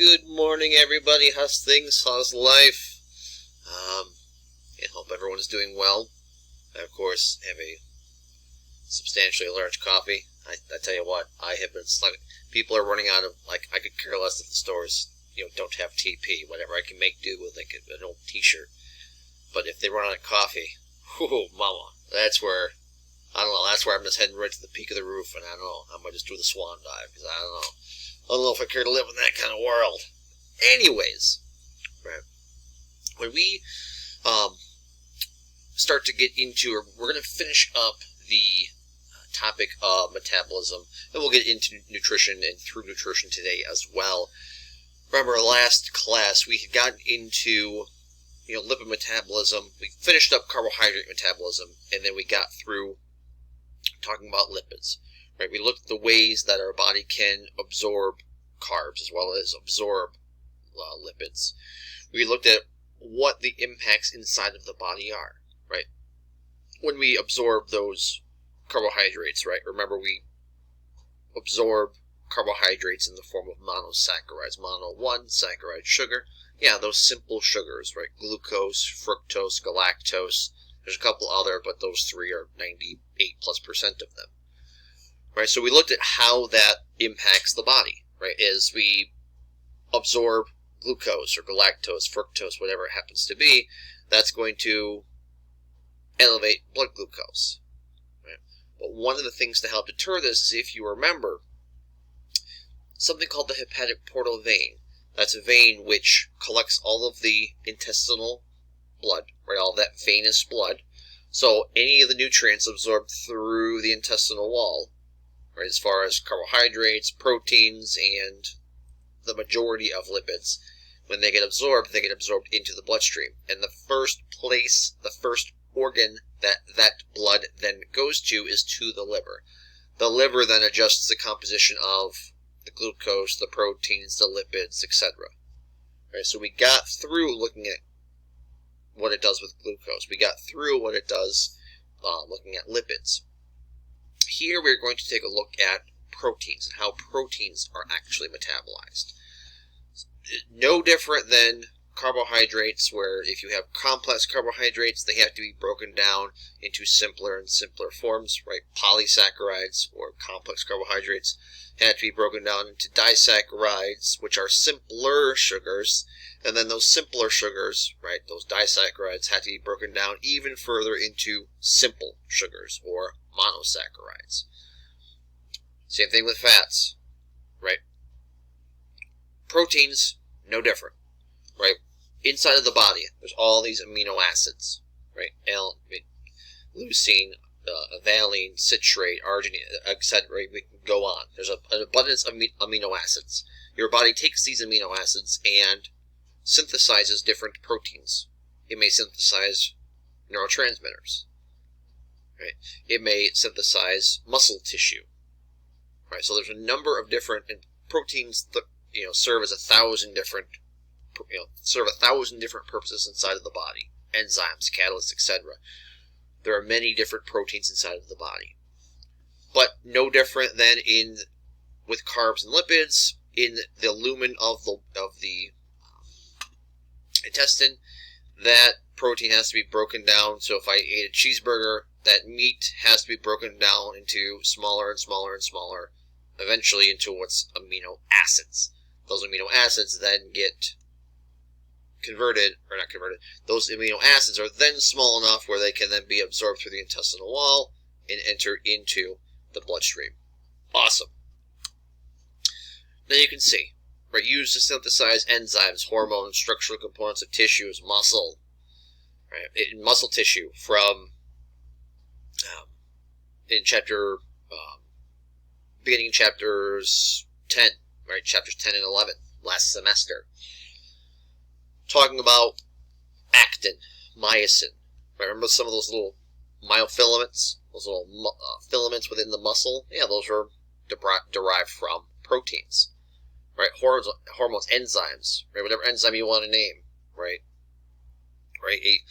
Good morning, everybody. How's things? How's life? I hope everyone is doing well. I, of course, have a substantially large coffee. I tell you what, I have been people are running out of, I could care less if the stores, don't have TP. Whatever, I can make do with, an old t-shirt. But if they run out of coffee, whoo, mama, that's where I'm just heading right to the peak of the roof, and I don't know, I might just do the swan dive, because I don't know if I care to live in that kind of world. Anyways, right, when we start to get into, we're going to finish up the topic of metabolism, and we'll get into nutrition and through nutrition today as well. Remember, last class we had gotten into lipid metabolism. We finished up carbohydrate metabolism, and then we got through talking about lipids. Right? We looked at the ways that our body can absorb carbs as well as absorb lipids. We looked at what the impacts inside of the body are. Right? When we absorb those carbohydrates, right? Remember, we absorb carbohydrates in the form of monosaccharides. Mono, one, saccharide, sugar. Yeah, those simple sugars, right? Glucose, fructose, galactose. There's a couple other, but those three are 98+% of them. Right, so we looked at how that impacts the body, right? As we absorb glucose or galactose, fructose, whatever it happens to be, that's going to elevate blood glucose. Right? But one of the things to help deter this is, if you remember, something called the hepatic portal vein. That's a vein which collects all of the intestinal blood, right? All that venous blood. So any of the nutrients absorbed through the intestinal wall, right, as far as carbohydrates, proteins, and the majority of lipids, when they get absorbed into the bloodstream. And the first place, the first organ that blood then goes to is to the liver. The liver then adjusts the composition of the glucose, the proteins, the lipids, etc. Right, so we got through looking at what it does with glucose. We got through what it does looking at lipids. Here we're going to take a look at proteins and how proteins are actually metabolized. No different than carbohydrates, where if you have complex carbohydrates, they have to be broken down into simpler and simpler forms, right? Polysaccharides, or complex carbohydrates, have to be broken down into disaccharides, which are simpler sugars, and then those simpler sugars, right, those disaccharides, have to be broken down even further into simple sugars, or monosaccharides. Same thing with fats, right? Proteins, no different, right? Inside of the body, there's all these amino acids, right? Leucine, valine, citrate, arginine, etc. We can go on. There's an abundance of amino acids. Your body takes these amino acids and synthesizes different proteins. It may synthesize neurotransmitters. Right? It may synthesize muscle tissue. Right? So there's a number of different proteins that serve as 1,000 different purposes inside of the body. Enzymes, catalysts, etc. There are many different proteins inside of the body. But no different than with carbs and lipids. In the lumen of the intestine, that protein has to be broken down. So if I ate a cheeseburger, that meat has to be broken down into smaller and smaller and smaller, eventually into what's amino acids. Those amino acids then get those amino acids are then small enough where they can then be absorbed through the intestinal wall and enter into the bloodstream. Awesome. Now you can see, right, used to synthesize enzymes, hormones, structural components of tissues, muscle, right, in muscle tissue from beginning chapters 10, right, chapters 10 and 11 last semester. Talking about actin, myosin. Remember some of those little myofilaments? Those little filaments within the muscle? Yeah, those are derived from proteins. Right? Hormones, enzymes. Right? Whatever enzyme you want to name. Right? Right?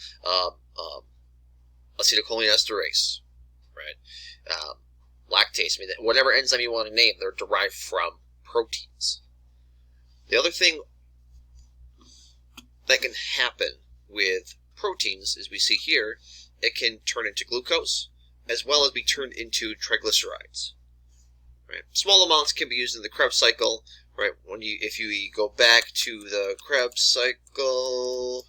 Acetylcholinesterase. Right? Lactase. Whatever enzyme you want to name, they're derived from proteins. The other thing that can happen with proteins, as we see here, it can turn into glucose, as well as be turned into triglycerides. Right? Small amounts can be used in the Krebs cycle. Right? If you go back to the Krebs cycle,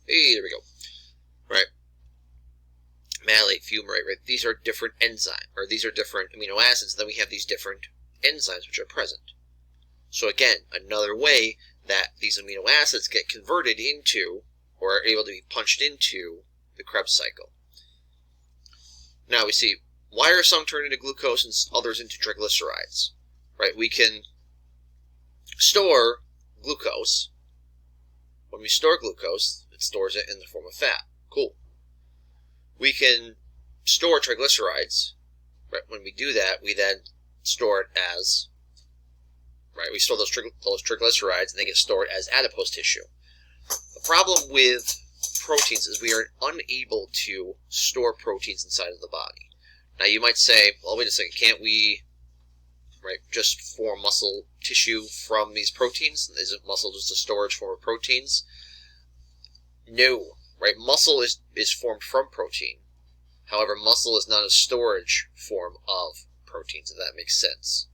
hey, there we go. Right? Malate, fumarate, right? These are different enzymes, or these are different amino acids. Then we have these different enzymes which are present. So again, another way that these amino acids get converted into, or are able to be punched into, the Krebs cycle. Now we see, why are some turned into glucose and others into triglycerides? Right? We can store glucose. When we store glucose, it stores it in the form of fat. Cool. We can store triglycerides. Right? When we do that, we then store it as, right? We store those triglycerides, and they get stored as adipose tissue. The problem with proteins is we are unable to store proteins inside of the body. Now you might say, well, wait a second, can't we, right, just form muscle tissue from these proteins? Isn't muscle just a storage form of proteins? No, right? Muscle is formed from protein. However, muscle is not a storage form of proteins, if that makes sense,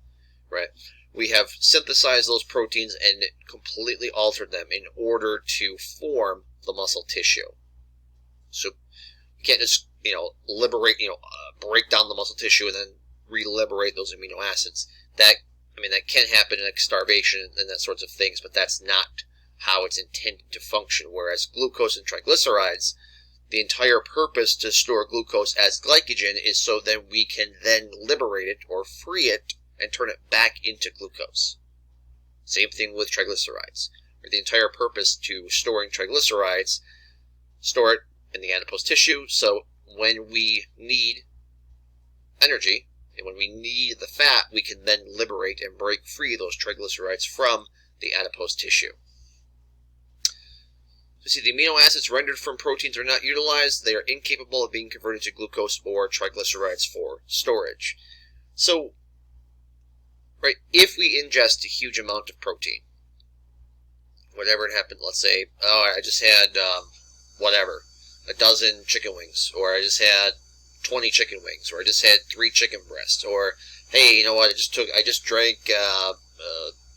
right? We have synthesized those proteins and completely altered them in order to form the muscle tissue. So you can't just, break down the muscle tissue and then re-liberate those amino acids. That can happen in starvation and that sorts of things, but that's not how it's intended to function. Whereas glucose and triglycerides, the entire purpose to store glucose as glycogen is so that we can then liberate it or free it and turn it back into glucose. Same thing with triglycerides. The entire purpose to storing triglycerides, store it in the adipose tissue, so when we need energy and when we need the fat, we can then liberate and break free those triglycerides from the adipose tissue. So see, the amino acids rendered from proteins are not utilized. They are incapable of being converted to glucose or triglycerides for storage. So, right, if we ingest a huge amount of protein, whatever it happened, let's say, oh, I just had, a dozen chicken wings, or I just had 20 chicken wings, or I just had 3 chicken breasts, or, hey, you know what, I just drank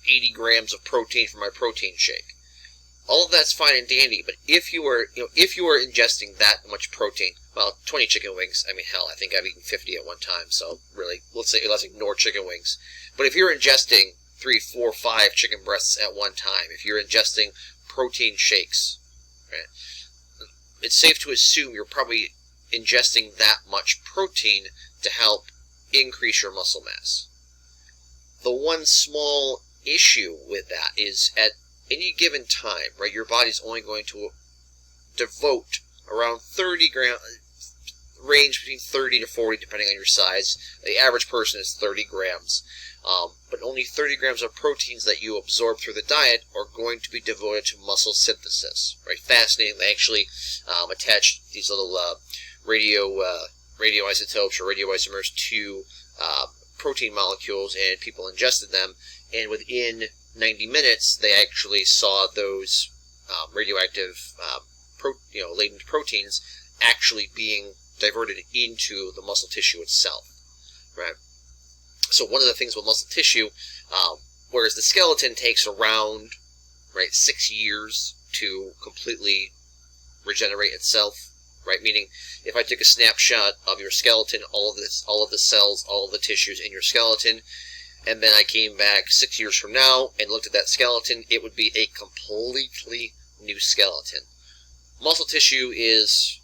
80 grams of protein from my protein shake. All of that's fine and dandy, but if you were ingesting that much protein, well, 20 chicken wings, hell, I think I've eaten 50 at one time, so really, let's ignore chicken wings. But if you're ingesting 3, 4, 5 chicken breasts at one time, if you're ingesting protein shakes, right, it's safe to assume you're probably ingesting that much protein to help increase your muscle mass. The one small issue with that is at any given time, right, your body's only going to devote around 30 grams, range between 30 to 40 depending on your size. The average person is 30 grams. But only 30 grams of proteins that you absorb through the diet are going to be devoted to muscle synthesis. Right? Fascinating. They actually attached these little radioisotopes or radioisomers to protein molecules, and people ingested them, and within 90 minutes they actually saw those radioactive latent proteins actually being diverted into the muscle tissue itself. Right? So one of the things with muscle tissue, whereas the skeleton takes around 6 years to completely regenerate itself, right? Meaning, if I took a snapshot of your skeleton, all of the cells, all of the tissues in your skeleton, and then I came back 6 years from now and looked at that skeleton, it would be a completely new skeleton. Muscle tissue is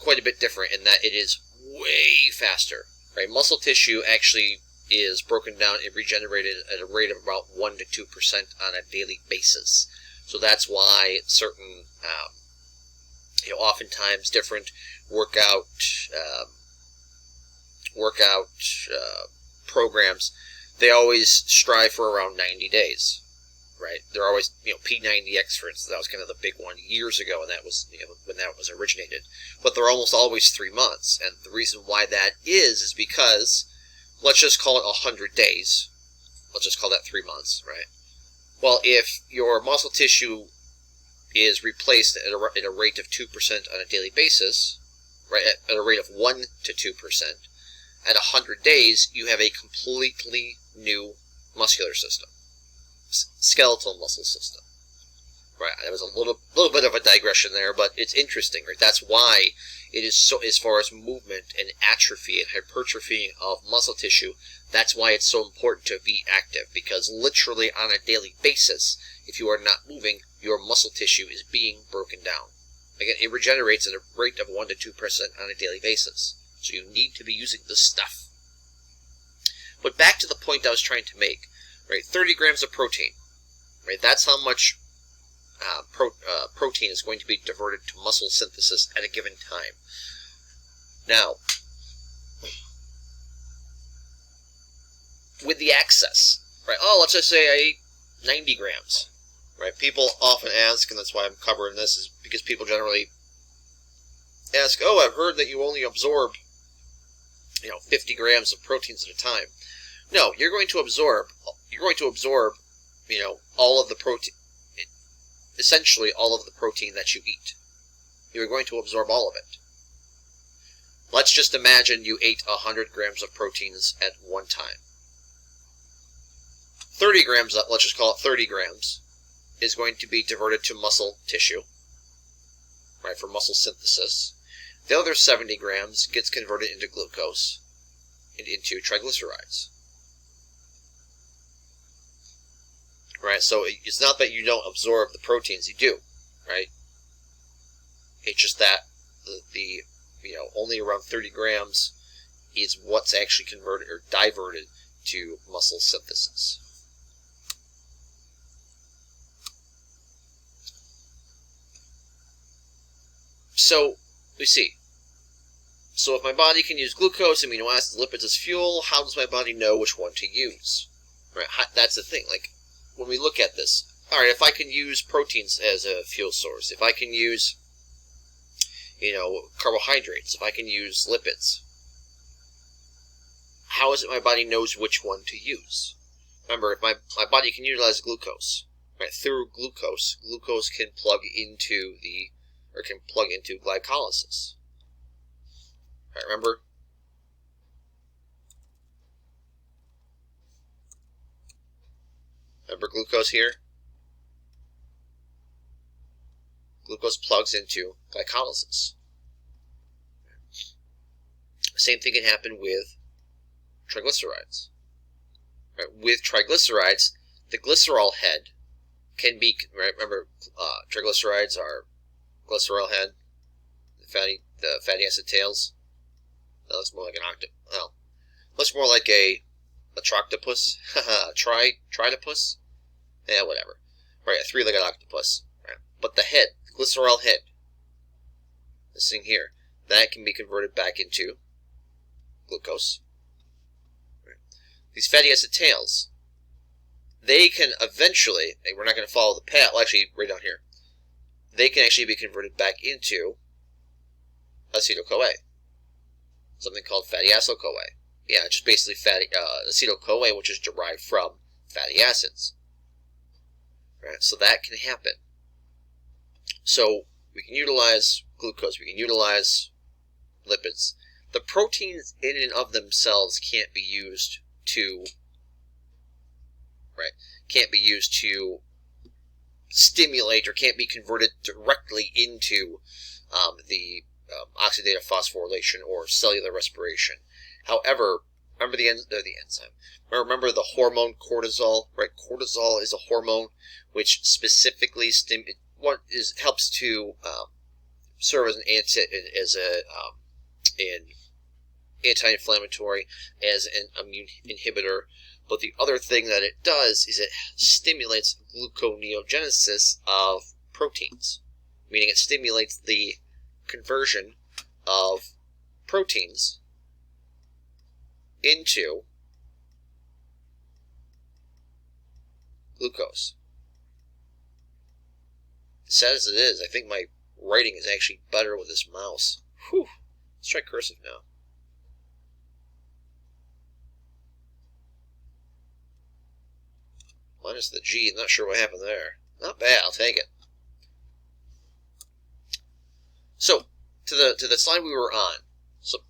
quite a bit different in that it is way faster, right? Muscle tissue actually is broken down and regenerated at a rate of about 1 to 2% on a daily basis. So that's why certain, oftentimes different workout programs, they always strive for around 90 days, right? They're always, P90X, for instance, that was kind of the big one years ago, and that was, when that was originated. But they're almost always 3 months, and the reason why that is because let's just call it 100 days. Let's just call that 3 months, right? Well, if your muscle tissue is replaced at a rate of 2% on a daily basis, right, at a rate of 1 to 2%, at 100 days, you have a completely new muscular system, skeletal muscle system. Right, that was a little bit of a digression there, but it's interesting, right? That's why it is so, as far as movement and atrophy and hypertrophy of muscle tissue, that's why it's so important to be active, because literally on a daily basis, if you are not moving, your muscle tissue is being broken down. Again, it regenerates at a rate of 1 to 2% on a daily basis. So you need to be using this stuff. But back to the point I was trying to make, right? 30 grams of protein, right? That's how much protein is going to be diverted to muscle synthesis at a given time. Now, with the excess, right? Oh, let's just say I ate 90 grams, right? People often ask, and that's why I'm covering this, is because people generally ask, oh, I've heard that you only absorb, 50 grams of proteins at a time. No, you're going to absorb, all of the protein, essentially all of the protein that you eat. You're going to absorb all of it. Let's just imagine you ate 100 grams of proteins at one time. 30 grams, let's just call it 30 grams, is going to be diverted to muscle tissue, right, for muscle synthesis. The other 70 grams gets converted into glucose and into triglycerides. Right, so it's not that you don't absorb the proteins, you do, right? It's just that the only around 30 grams is what's actually converted or diverted to muscle synthesis. So, we see. So if my body can use glucose, amino acids, lipids as fuel, how does my body know which one to use? Right, that's the thing, like, when we look at this, all right, if I can use proteins as a fuel source, if I can use, carbohydrates, if I can use lipids, how is it my body knows which one to use? Remember, if my body can utilize glucose, right, through glucose can plug into glycolysis. Right, remember? Remember glucose here? Glucose plugs into glycolysis. Same thing can happen with triglycerides. Right? With triglycerides, the glycerol head can be, right, remember, triglycerides are glycerol head, the fatty acid tails. That looks more like an looks more like a troctopus, tritopus, yeah, whatever. Right, a three-legged octopus. Right, but the head, glycerol head, this thing here, that can be converted back into glucose. Right. These fatty acid tails, they can eventually, we're not going to follow the path, well, actually, right down here, they can actually be converted back into acetyl-CoA, something called fatty acyl-CoA. Yeah, just basically acetyl-CoA, which is derived from fatty acids. Right, so that can happen. So we can utilize glucose, we can utilize lipids. The proteins in and of themselves can't be used to, stimulate or can't be converted directly into the oxidative phosphorylation or cellular respiration. However, remember the enzyme. Remember the hormone cortisol, right? Cortisol is a hormone which specifically helps to serve as an anti-inflammatory, as an immune inhibitor. But the other thing that it does is it stimulates gluconeogenesis of proteins, meaning it stimulates the conversion of proteins into glucose. Sad as it is, I think my writing is actually better with this mouse. Whew. Let's try cursive now. Minus the G. Not sure what happened there. Not bad. I'll take it. So, to the slide we were on.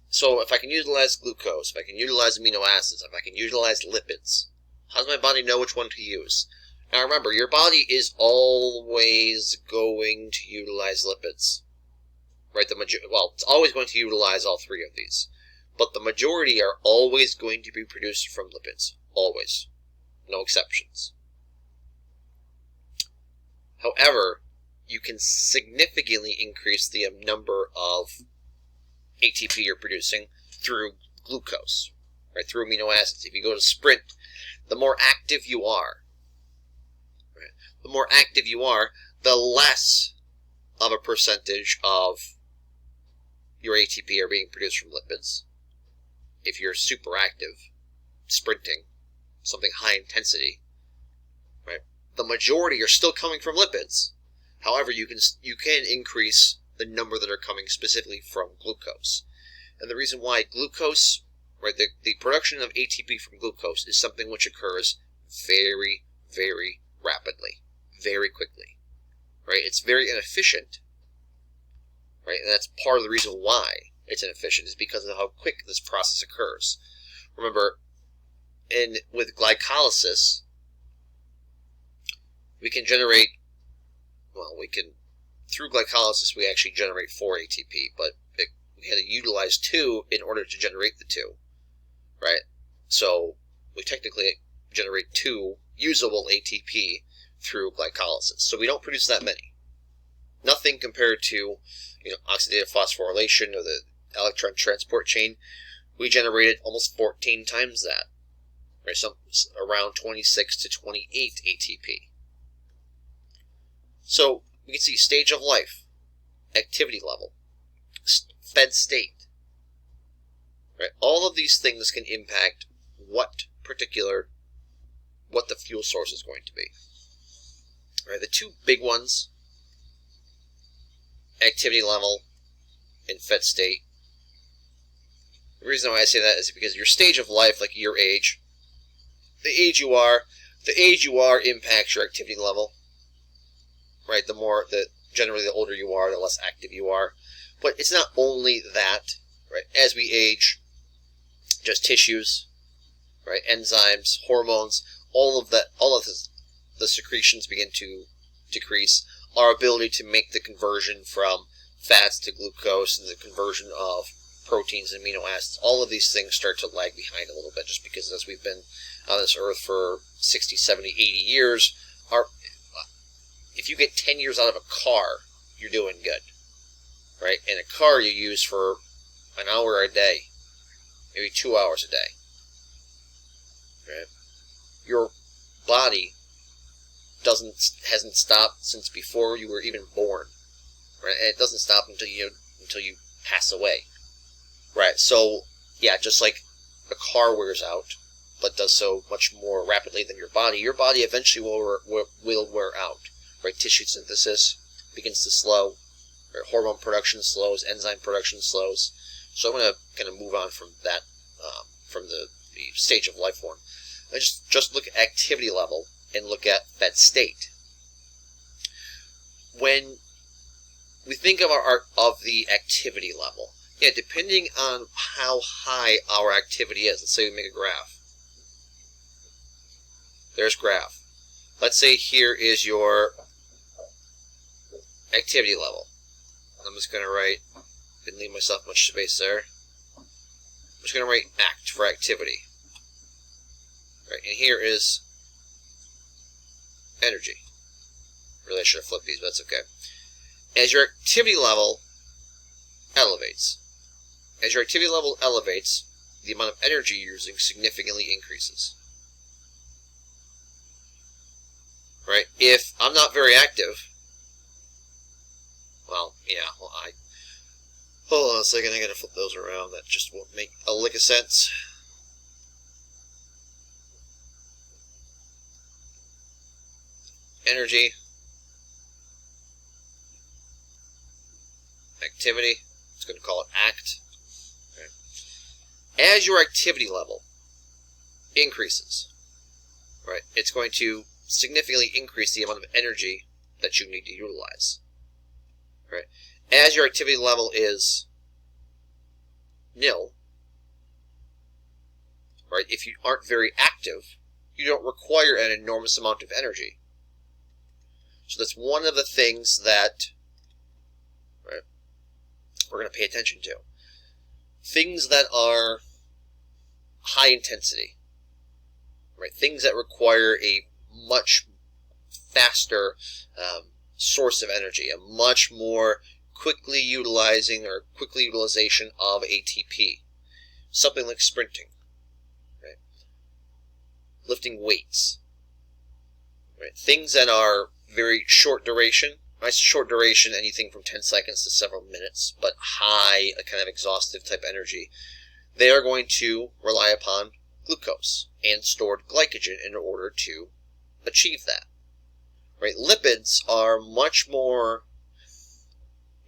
So if I can utilize glucose, if I can utilize amino acids, if I can utilize lipids, how does my body know which one to use? Now remember, your body is always going to utilize lipids. Right? Well, it's always going to utilize all three of these. But the majority are always going to be produced from lipids. Always. No exceptions. However, you can significantly increase the number of ATP you're producing through glucose, right? Through amino acids. If you go to sprint, the more active you are, right? The more active you are, the less of a percentage of your ATP are being produced from lipids. If you're super active, sprinting, something high intensity, right? The majority are still coming from lipids. However, you can increase the number that are coming specifically from glucose. And the reason why glucose, right, the production of ATP from glucose is something which occurs very, very rapidly, very quickly, right? It's very inefficient, right? And that's part of the reason why it's inefficient, is because of how quick this process occurs. Remember, with glycolysis, we can generate, through glycolysis we actually generate 4 ATP, but we had to utilize 2 in order to generate the 2, right? So we technically generate 2 usable ATP through glycolysis. So we don't produce that many. Nothing compared to, oxidative phosphorylation or the electron transport chain. We generated almost 14 times that, right? So around 26 to 28 ATP. So we can see stage of life, activity level, fed state, right? All of these things can impact what the fuel source is going to be. Right? The two big ones, activity level and fed state. The reason why I say that is because your stage of life, like your age, the age you are impacts your activity level. Right, generally the older you are, the less active you are. But it's not only that, right? As we age, just tissues, right? Enzymes, hormones, all of the secretions begin to decrease. Our ability to make the conversion from fats to glucose and the conversion of proteins and amino acids, all of these things start to lag behind a little bit, just because as we've been on this earth for 60, 70, 80 years, if you get 10 years out of a car, you're doing good, right? And a car you use for an hour a day, maybe 2 hours a day, right? Your body hasn't stopped since before you were even born, right? And it doesn't stop until you pass away, right? So yeah, just like a car wears out, but does so much more rapidly than your body eventually will wear out. Right, tissue synthesis begins to slow, right, hormone production slows, enzyme production slows. So I'm going to kind of move on from that, from the stage of life form. I just look at activity level and look at fed state. When we think of the activity level, yeah, depending on how high our activity is. Let's say we make a graph. There's graph. Let's say here is your activity level. I'm just going to write, didn't leave myself much space there. I'm just going to write act for activity. Right, and here is energy. Really, I should have flipped these, but that's okay. As your activity level elevates, the amount of energy you're using significantly increases. Right? If I'm not very active, hold on a second, I gotta flip those around. That just won't make a lick of sense. Energy, activity, it's going to call it act. Okay. As your activity level increases, right, it's going to significantly increase the amount of energy that you need to utilize. Right? As your activity level is nil, right? If you aren't very active, you don't require an enormous amount of energy. So that's one of the things that, right, we're going to pay attention to. Things that are high intensity, right? Things that require a much faster source of energy, a much more quickly utilization of ATP. Something like sprinting, right? Lifting weights, right? Things that are very short duration. By short duration, anything from 10 seconds to several minutes, but high, a kind of exhaustive type energy. They are going to rely upon glucose and stored glycogen in order to achieve that. Right? Lipids are much more,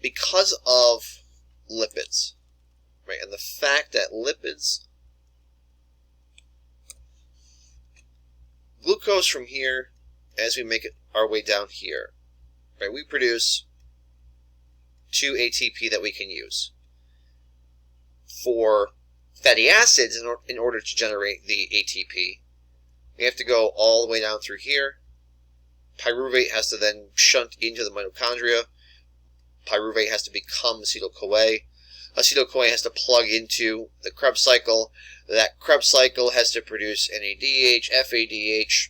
because of lipids, right? And the fact that lipids, glucose from here, as we make it our way down here, right? We produce 2 ATP that we can use. For fatty acids, in order to generate the ATP, we have to go all the way down through here. Pyruvate has to then shunt into the mitochondria. Pyruvate has to become acetyl-CoA. Acetyl-CoA has to plug into the Krebs cycle. That Krebs cycle has to produce NADH, FADH,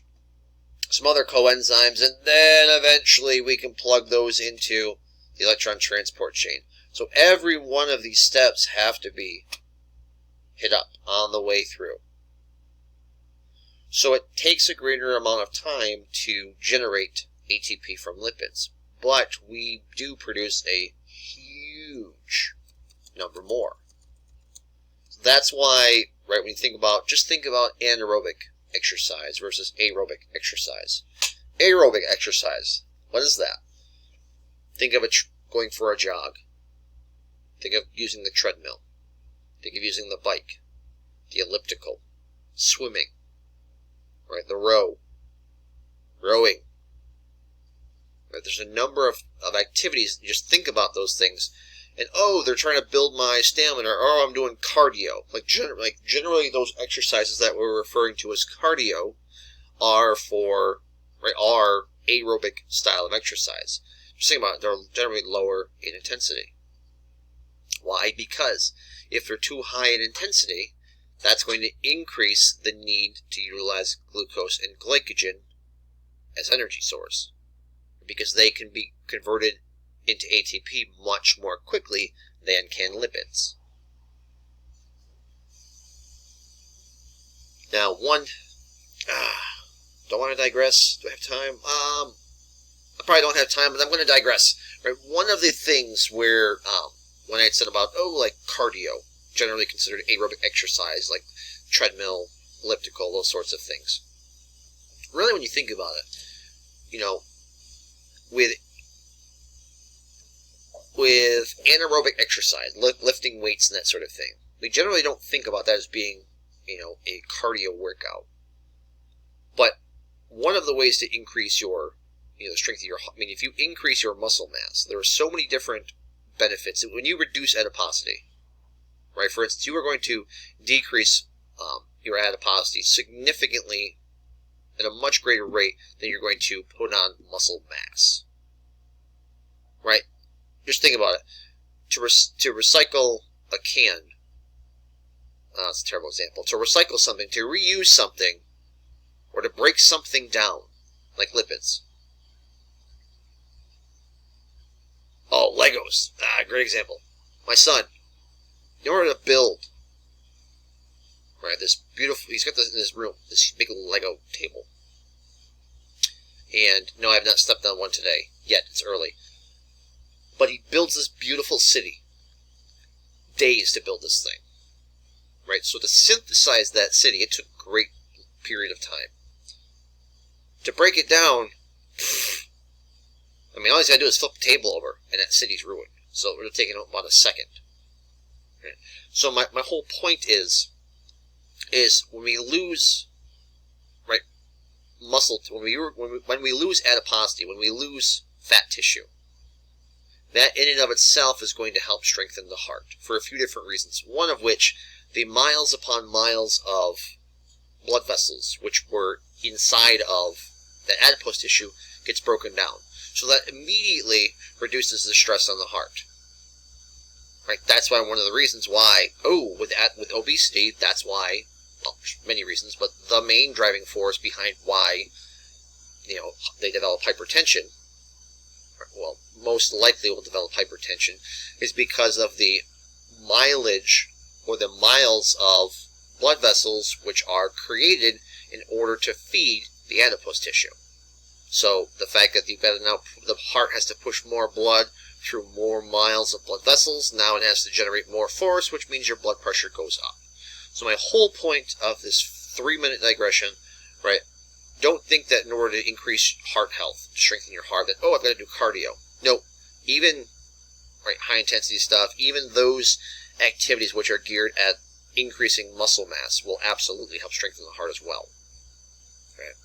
some other coenzymes, and then eventually we can plug those into the electron transport chain. So every one of these steps have to be hit up on the way through. So it takes a greater amount of time to generate ATP from lipids, but we do produce a huge number more. That's why, right, when you think about, just think about anaerobic exercise versus aerobic exercise. Aerobic exercise, what is that? Think of it going for a jog. Think of using the treadmill. Think of using the bike, the elliptical, swimming, right? The rowing. Right? There's a number of activities. You just think about those things, and oh, they're trying to build my stamina, or oh, I'm doing cardio. Generally, those exercises that we're referring to as cardio are for, right, are aerobic style of exercise. Just think about it, they're generally lower in intensity. Why? Because if they're too high in intensity, that's going to increase the need to utilize glucose and glycogen as energy source, because they can be converted into ATP much more quickly than can lipids. Now, don't want to digress. Do I have time? I probably don't have time, but I'm going to digress. Right? One of the things where, when I had said about, like cardio, generally considered aerobic exercise, like treadmill, elliptical, those sorts of things. Really, when you think about it, with anaerobic exercise, lifting weights and that sort of thing, we generally don't think about that as being, a cardio workout. But one of the ways to increase your, the strength of your, if you increase your muscle mass, there are so many different benefits. When you reduce adiposity, right? For instance, you are going to decrease your adiposity significantly at a much greater rate than you're going to put on muscle mass, right? Just think about it. To recycle a can, that's a terrible example. To recycle something, to reuse something, or to break something down, like lipids. Oh, Legos. Great example. My son, in order to build, right, this beautiful, he's got this in his room, this big Lego table. And no, I have not stepped on one today yet. It's early. But he builds this beautiful city. Days to build this thing. Right? So to synthesize that city, it took a great period of time. To break it down, all he's got to do is flip the table over, and that city's ruined. So it would have taken about a second. Right? So my whole point is when we lose, right, when we lose adiposity, when we lose fat tissue, that in and of itself is going to help strengthen the heart for a few different reasons. One of which, the miles upon miles of blood vessels which were inside of that adipose tissue gets broken down. So that immediately reduces the stress on the heart. Right? That's why one of the reasons why, with obesity, that's why, well, many reasons, but the main driving force behind why, they develop hypertension, well, most likely will develop hypertension, is because of the mileage or the miles of blood vessels which are created in order to feed the adipose tissue. So the fact that the heart has to push more blood through more miles of blood vessels, now it has to generate more force, which means your blood pressure goes up. So my whole point of this 3-minute digression, right, don't think that in order to increase heart health, to strengthen your heart, that, I've got to do cardio. No, even high-intensity stuff, even those activities which are geared at increasing muscle mass will absolutely help strengthen the heart as well. Right?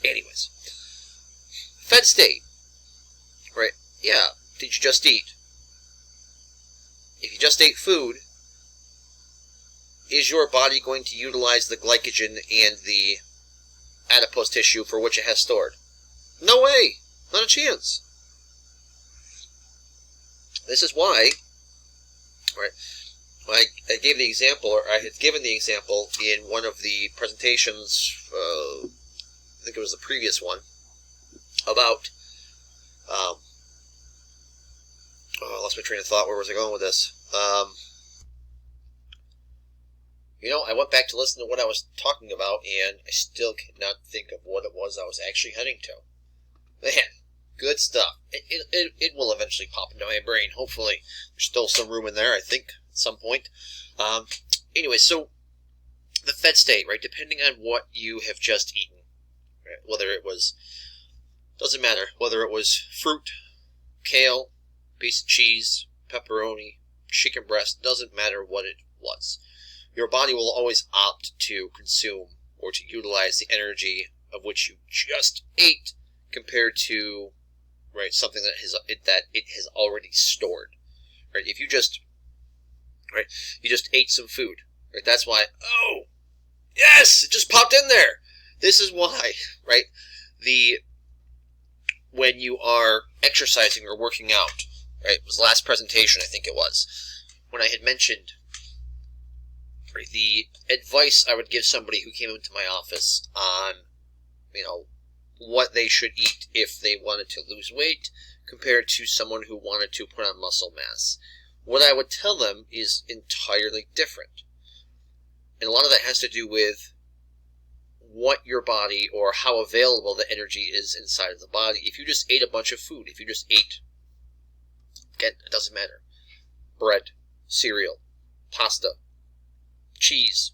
Anyways, fed state, right? Yeah, did you just eat? If you just ate food, is your body going to utilize the glycogen and the adipose tissue for which it has stored? No way! Not a chance. This is why, right, I gave the example, or I had given the example in one of the presentations, I think it was the previous one, about, I lost my train of thought. Where was I going with this? I went back to listen to what I was talking about, and I still cannot think of what it was I was actually heading to. Man, good stuff. It will eventually pop into my brain, hopefully. There's still some room in there, I think, at some point. Anyway, so the fed state, right, depending on what you have just eaten, right, whether it was, doesn't matter, whether it was fruit, kale, piece of cheese, pepperoni, chicken breast, doesn't matter what it was. Your body will always opt to consume or to utilize the energy of which you just ate compared to, right, something that it has already stored. Right? If you just ate some food, right? That's why, yes, it just popped in there. This is why, right? When you are exercising or working out, right? It was the last presentation, I think it was, when I had mentioned, right, the advice I would give somebody who came into my office on, what they should eat if they wanted to lose weight compared to someone who wanted to put on muscle mass. What I would tell them is entirely different. And a lot of that has to do with what your body, or how available the energy is inside of the body. If you just ate a bunch of food, if you just ate, again, it doesn't matter, bread, cereal, pasta, cheese,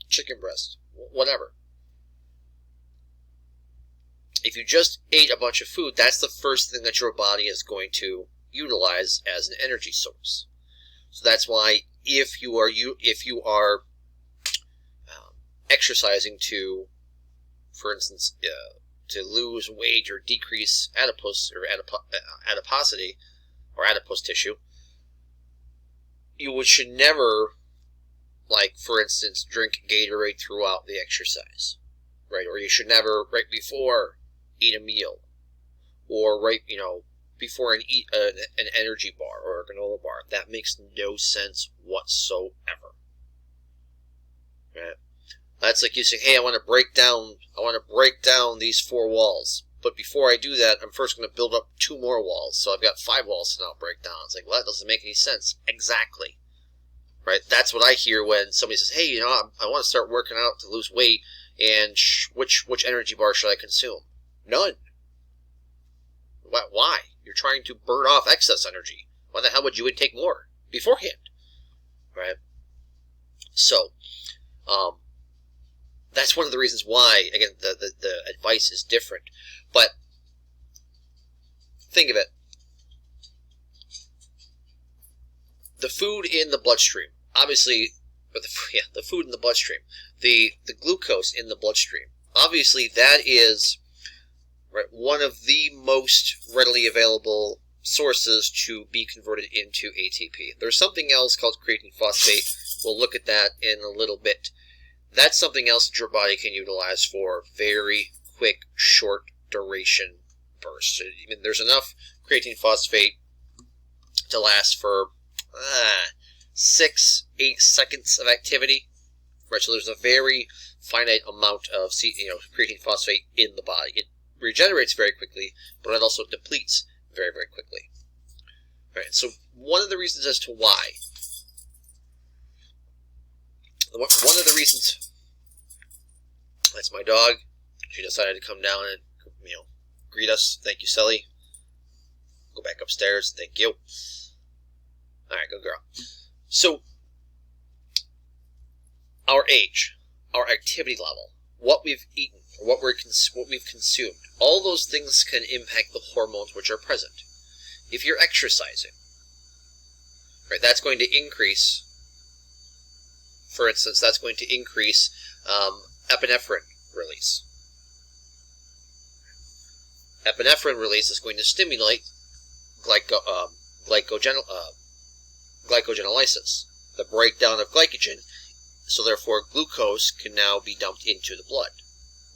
chicken breast, whatever. If you just ate a bunch of food, that's the first thing that your body is going to utilize as an energy source. So that's why if you are exercising to, for instance, to lose weight or decrease adiposity or adipose tissue, you should never, like, for instance, drink Gatorade throughout the exercise, right? Or you should never, right before, eat a meal, or before an energy bar or a granola bar. That makes no sense whatsoever. Right? That's like you saying, "Hey, I want to break down these 4 walls, but before I do that, I'm first going to build up 2 more walls. So I've got 5 walls to now break down." It's like, well, that doesn't make any sense. Exactly. Right? That's what I hear when somebody says, "Hey, I want to start working out to lose weight, and which energy bar should I consume?" None. Why? You're trying to burn off excess energy. Why the hell would you take more beforehand? Right? So, that's one of the reasons why, again, the advice is different. But think of it. The food in the bloodstream, obviously, the food in the bloodstream, the glucose in the bloodstream, obviously that is one of the most readily available sources to be converted into ATP. There's something else called creatine phosphate. We'll look at that in a little bit. That's something else that your body can utilize for very quick, short duration bursts. I mean, there's enough creatine phosphate to last for 6-8 seconds of activity. Right, so there's a very finite amount of creatine phosphate in the body. It regenerates very quickly, but it also depletes very, very quickly. Right, so one of the reasons as to why, one of the reasons, that's my dog. She decided to come down and greet us. Thank you, Sully. Go back upstairs. Thank you. All right, good girl. So, our age, our activity level, what we've eaten, or what we've consumed, all those things can impact the hormones which are present. If you're exercising, right, that's going to increase. For instance, that's going to increase epinephrine release. Epinephrine release is going to stimulate glycogenolysis, the breakdown of glycogen. So therefore, glucose can now be dumped into the blood.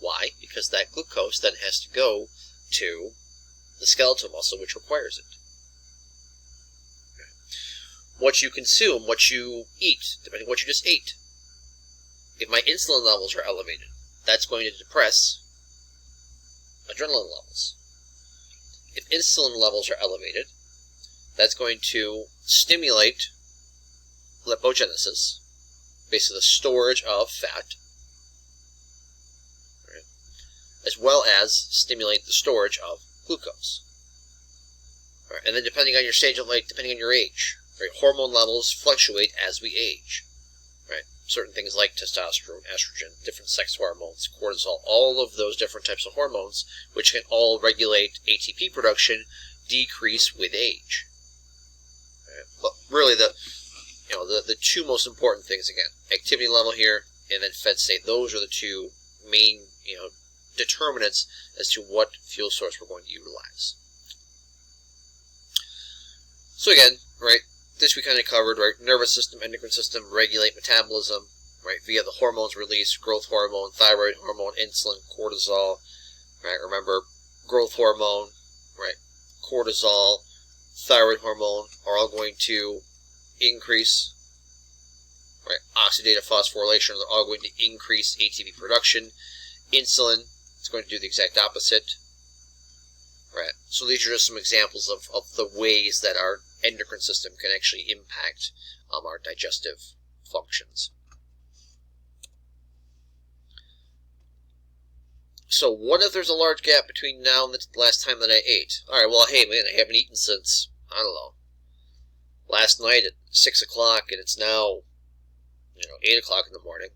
Why? Because that glucose then has to go to the skeletal muscle, which requires it. What you consume, what you eat, depending on what you just ate. If my insulin levels are elevated, that's going to depress adrenaline levels. If insulin levels are elevated, that's going to stimulate lipogenesis, basically the storage of fat, right, as well as stimulate the storage of glucose. Right, and then depending on your stage of life, depending on your age, right, hormone levels fluctuate as we age. Right, certain things like testosterone, estrogen, different sex hormones, cortisol, all of those different types of hormones, which can all regulate ATP production, decrease with age. Right, but really the two most important things, again, activity level here and then fed state, those are the two main determinants as to what fuel source we're going to utilize. So again, right, this we kind of covered, right, nervous system, endocrine system, regulate metabolism, right, via the hormones released, growth hormone, thyroid hormone, insulin, cortisol, right, remember, growth hormone, right, cortisol, thyroid hormone are all going to increase, right, oxidative phosphorylation, they're all going to increase ATP production. Insulin is going to do the exact opposite, right? So these are just some examples of the ways that our endocrine system can actually impact our digestive functions. So what if there's a large gap between now and the last time that I ate? Alright, well, hey man, I haven't eaten since, I don't know, last night at 6 o'clock, and it's now 8 o'clock in the morning.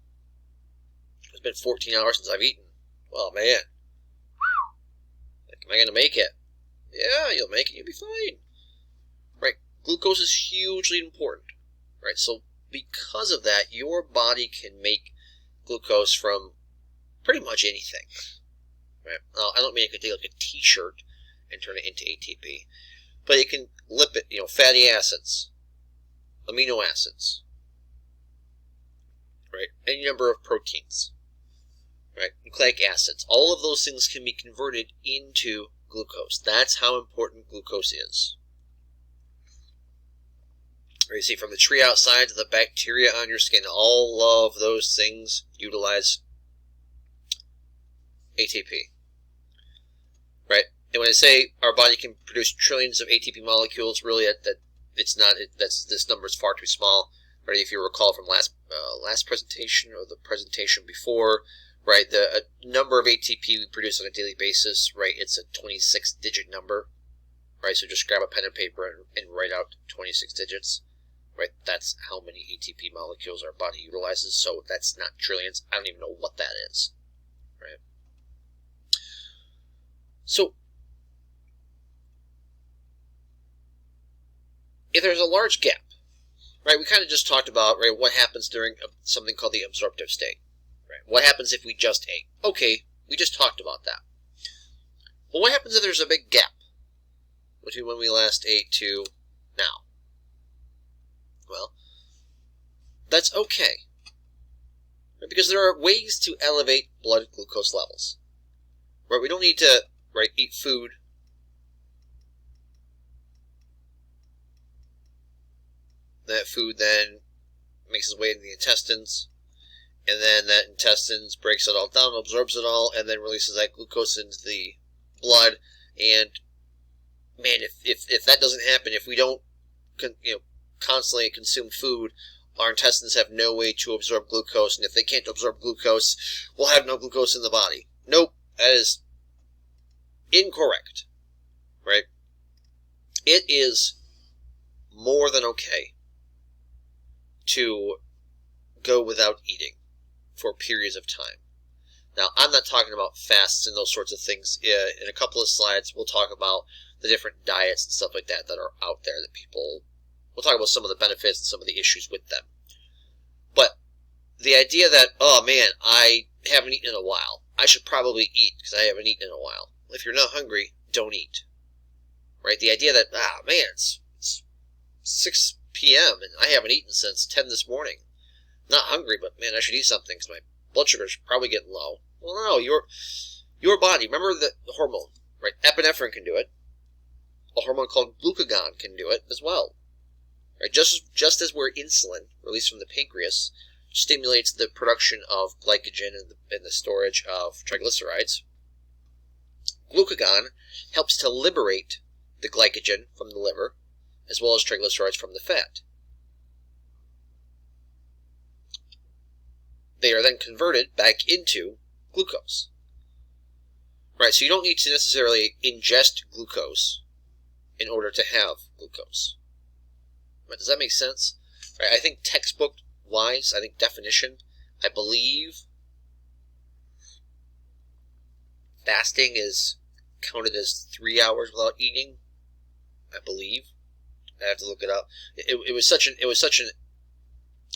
It's been 14 hours since I've eaten. Well, man. Am I going to make it? Yeah, you'll make it. You'll be fine. Right? Glucose is hugely important. Right? So, because of that, your body can make glucose from pretty much anything. Right? Now, I don't mean it could take like a t-shirt and turn it into ATP. But it can lipid, fatty acids, amino acids, right? Any number of proteins, right? Nucleic acids. All of those things can be converted into glucose. That's how important glucose is. Right, you see, from the tree outside to the bacteria on your skin, all of those things utilize ATP, right? And when I say our body can produce trillions of ATP molecules, really this number is far too small. Right? If you recall from last presentation or the presentation before, right, the number of ATP we produce on a daily basis, right, it's a 26-digit number, right? So just grab a pen and paper and write out 26 digits, right? That's how many ATP molecules our body utilizes. So that's not trillions. I don't even know what that is, right? So if there's a large gap, right, we kind of just talked about, right, what happens during something called the absorptive state, right? What happens if we just ate? Okay, We just talked about that. Well, what happens if there's a big gap between when we last ate to now? Well, that's okay. Because there are ways to elevate blood glucose levels. Right? We don't need to eat food that food then makes its way into the intestines, and then that intestines breaks it all down, absorbs it all, and then releases that glucose into the blood. And man, if that doesn't happen, if we don't constantly consume food, our intestines have no way to absorb glucose, and if they can't absorb glucose, we'll have no glucose in the body. Nope, that is incorrect, right? It is more than okay to go without eating for periods of time. Now, I'm not talking about fasts and those sorts of things. In a couple of slides, we'll talk about the different diets and stuff like that that are out there that people... We'll talk about some of the benefits and some of the issues with them. But the idea that, oh man, I haven't eaten in a while, I should probably eat because I haven't eaten in a while. Well, if you're not hungry, don't eat. Right? The idea that, man, it's 6 p.m. and I haven't eaten since 10 this morning. Not hungry, but man, I should eat something because my blood sugar is probably getting low. Well, no, your body, remember the hormone, right? Epinephrine can do it. A hormone called glucagon can do it as well. Right? Just as where insulin, released from the pancreas, stimulates the production of glycogen and the storage of triglycerides, glucagon helps to liberate the glycogen from the liver, as well as triglycerides from the fat. They are then converted back into glucose. Right, so you don't need to necessarily ingest glucose in order to have glucose. Right, does that make sense? Right, I think textbook-wise, I think definition, I believe fasting is counted as 3 hours without eating. I believe. I have to look it up. It was such an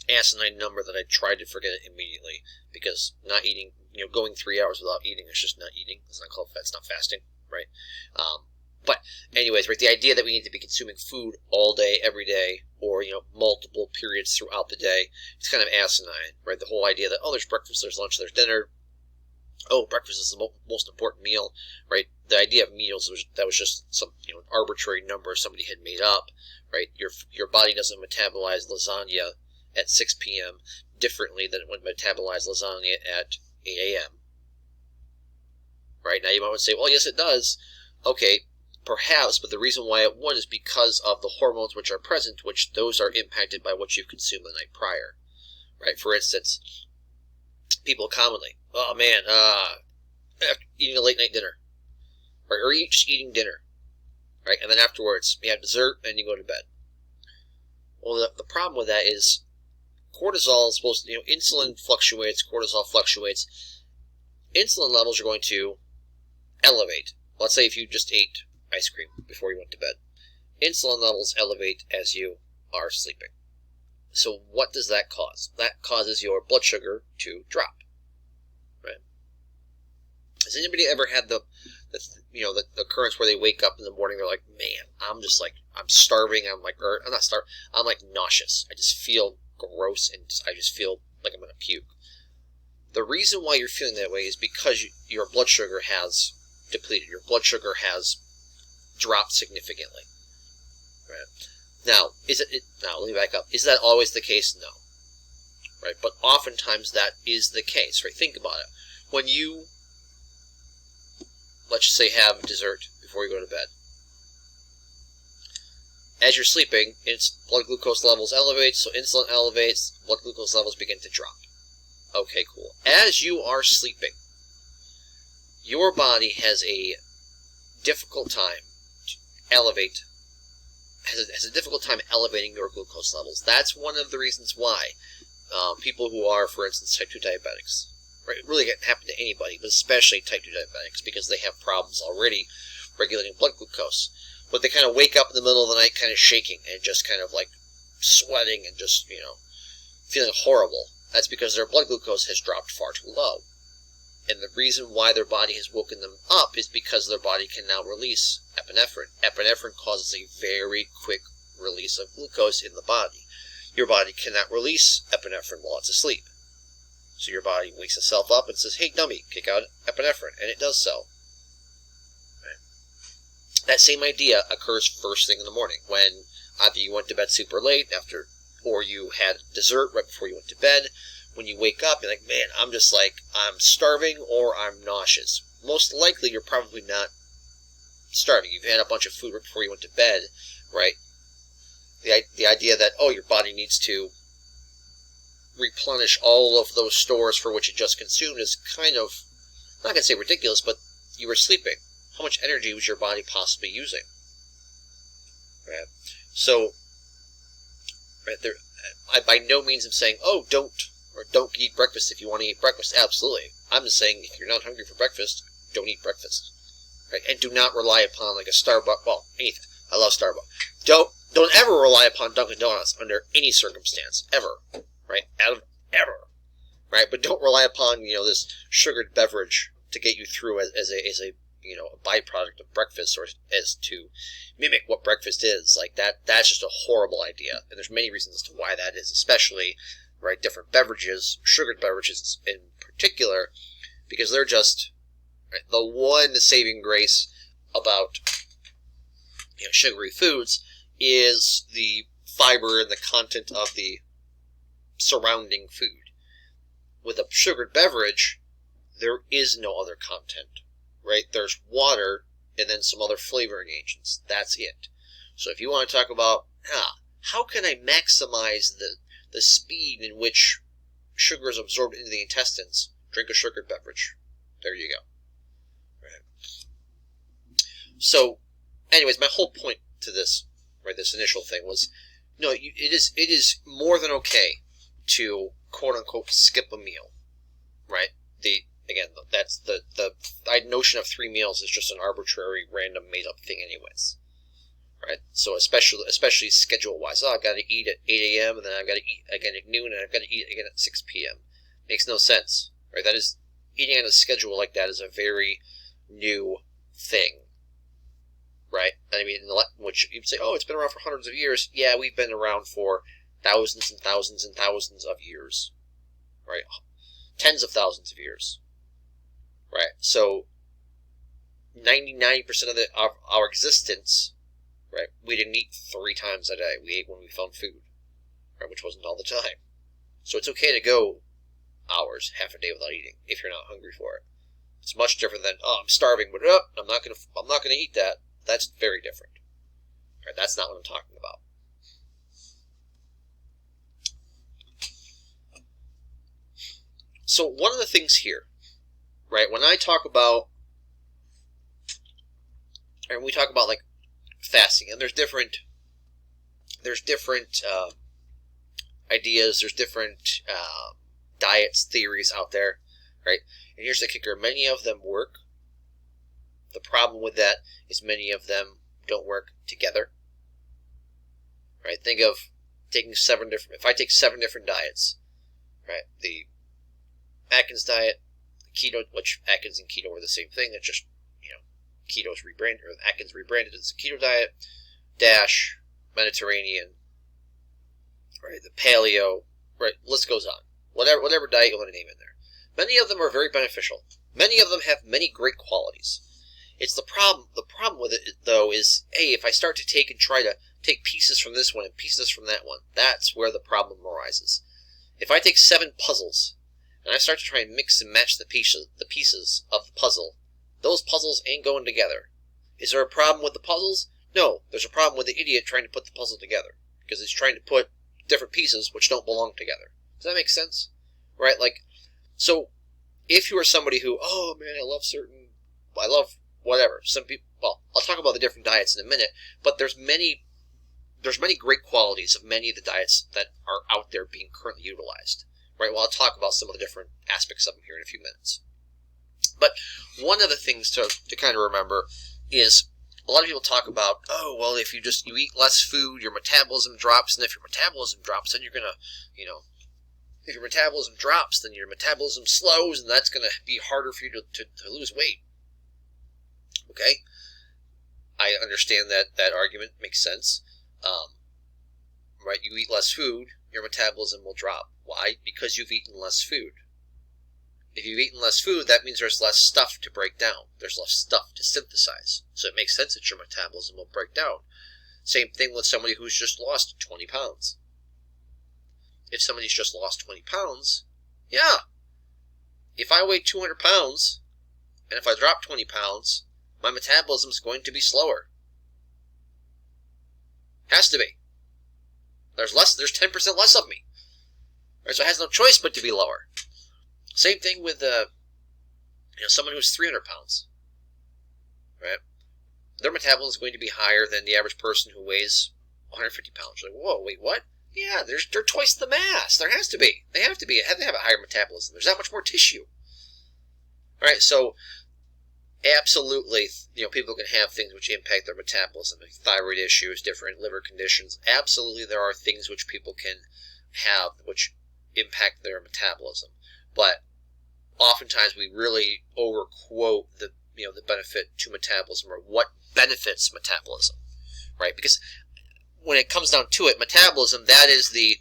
asinine number that I tried to forget it immediately, because not eating, going 3 hours without eating is just not eating. It's not called that's not fasting, right? But anyways, right, the idea that we need to be consuming food all day, every day, or multiple periods throughout the day, it's kind of asinine, right? The whole idea that there's breakfast, there's lunch, there's dinner. Oh, breakfast is the most important meal, right? The idea of meals was just some an arbitrary number somebody had made up, right? Your body doesn't metabolize lasagna at 6 p.m. differently than it would metabolize lasagna at 8 a.m. Right? Now you might want to say, well, yes, it does. Okay, perhaps, but the reason why it would is because of the hormones which are present, which those are impacted by what you've consumed the night prior. Right? For instance, people commonly, oh man, after eating a late night dinner, right? Or just eating dinner, right? And then afterwards, you have dessert and you go to bed. Well, the problem with that is cortisol is supposed to, insulin fluctuates, cortisol fluctuates. Insulin levels are going to elevate. Let's say if you just ate ice cream before you went to bed. Insulin levels elevate as you are sleeping. So what does that cause? That causes your blood sugar to drop. Right? Has anybody ever had the occurrence where they wake up in the morning, they're like, man, I'm starving, I'm not starving, I'm like nauseous. I just feel gross and I just feel like I'm going to puke. The reason why you're feeling that way is because your blood sugar has depleted. Your blood sugar has dropped significantly. Right? Now, let me back up. Is that always the case? No. Right? But oftentimes that is the case. Right? Think about it. When you, let's just say, have dessert before you go to bed. As you're sleeping, blood glucose levels elevate, so insulin elevates, blood glucose levels begin to drop. Okay, cool. As you are sleeping, your body has a difficult time has a difficult time elevating your glucose levels. That's one of the reasons why people who are, for instance, type 2 diabetics, right, it really can happen to anybody, but especially type 2 diabetics, because they have problems already regulating blood glucose. But they kind of wake up in the middle of the night kind of shaking and just kind of like sweating and just, feeling horrible. That's because their blood glucose has dropped far too low. And the reason why their body has woken them up is because their body can now release epinephrine. Epinephrine causes a very quick release of glucose in the body. Your body cannot release epinephrine while it's asleep. So your body wakes itself up and says, hey, dummy, kick out epinephrine. And it does so. Right. That same idea occurs first thing in the morning when either you went to bed super late or you had dessert right before you went to bed. When you wake up, you're like, man, I'm starving or I'm nauseous. Most likely, you're probably not starving. You've had a bunch of food right before you went to bed, right? The idea that, oh, your body needs to replenish all of those stores for which it just consumed is kind of, I'm not going to say ridiculous, but you were sleeping. How much energy was your body possibly using? Right? So, right there, I by no means am saying, oh, don't eat breakfast if you want to eat breakfast. Absolutely. I'm just saying, if you're not hungry for breakfast, don't eat breakfast. Right? And do not rely upon like a Starbucks, well, anything. I love Starbucks. Don't ever rely upon Dunkin' Donuts under any circumstance. Ever. Right? Ever. Right? But don't rely upon, this sugared beverage to get you through as a byproduct of breakfast, or as to mimic what breakfast is. Like that's just a horrible idea. And there's many reasons as to why that is, especially, right, different beverages, sugared beverages in particular, because they're just, right, the one saving grace about sugary foods is the fiber and the content of the surrounding food. With a sugared beverage, there is no other content, right? There's water and then some other flavoring agents. That's it. So if you want to talk about, how can I maximize the speed in which sugar is absorbed into the intestines, drink a sugared beverage. There you go. Right. So, anyways, my whole point to this, right, this initial thing was, it is more than okay to quote unquote skip a meal, right? That's the notion of 3 meals is just an arbitrary, random, made up thing, anyways. Right, so especially schedule-wise, I've got to eat at 8 a.m. and then I've got to eat again at noon and I've got to eat again at 6 p.m. Makes no sense, right? That is, eating on a schedule like that is a very new thing, right? I mean, which you'd say, oh, it's been around for hundreds of years. Yeah, we've been around for thousands and thousands and thousands of years, right? Tens of thousands of years, right? So 99% of our existence. Right, we didn't eat 3 times a day. We ate when we found food, right, which wasn't all the time. So it's okay to go hours, half a day without eating if you're not hungry for it. It's much different than, oh, I'm starving, but I'm not gonna eat that. That's very different. Right, that's not what I'm talking about. So one of the things here, right, when I talk about, and we talk about like fasting, and there's different ideas, there's different diets, theories out there, right? And here's the kicker: many of them work. The problem with that is many of them don't work together. Right? Think of taking 7 different. If I take 7 different diets, right? The Atkins diet, keto, which Atkins and keto are the same thing. It's just keto's rebranded, or Atkins rebranded as a keto diet, DASH, Mediterranean, right, the paleo, right, list goes on. Whatever diet you want to name in there. Many of them are very beneficial. Many of them have many great qualities. It's the problem with it, though, is, if I start to try to take pieces from this one and pieces from that one, that's where the problem arises. If I take 7 puzzles, and I start to try and mix and match the pieces of the puzzle, those puzzles ain't going together. Is there a problem with the puzzles? No, there's a problem with the idiot trying to put the puzzle together, because he's trying to put different pieces which don't belong together. Does that make sense? Right? Like, so if you are somebody who, oh man, I love whatever. Some people, well, I'll talk about the different diets in a minute, but there's many great qualities of many of the diets that are out there being currently utilized. Right? Well, I'll talk about some of the different aspects of them here in a few minutes. But one of the things to kind of remember is, a lot of people talk about, oh, well, if you eat less food, your metabolism drops, and if your metabolism drops, then you're going to, If your metabolism drops, then your metabolism slows, and that's going to be harder for you to lose weight. Okay? I understand that argument makes sense. Right? You eat less food, your metabolism will drop. Why? Because you've eaten less food. If you've eaten less food, that means there's less stuff to break down. There's less stuff to synthesize. So it makes sense that your metabolism will break down. Same thing with somebody who's just lost 20 pounds. If somebody's just lost 20 pounds, yeah. If I weigh 200 pounds, and if I drop 20 pounds, my metabolism is going to be slower. Has to be. There's 10% less of me. Right, so it has no choice but to be lower. Same thing with someone who's 300 pounds. Right? Their metabolism is going to be higher than the average person who weighs 150 pounds. You're like, whoa, wait, what? Yeah, they're twice the mass. There has to be. They have to have a higher metabolism. There's that much more tissue. All right, so absolutely, people can have things which impact their metabolism, like thyroid issues, different liver conditions. Absolutely, there are things which people can have which impact their metabolism. But oftentimes we really overquote the benefit to metabolism, or what benefits metabolism, right? Because when it comes down to it, metabolism, that is the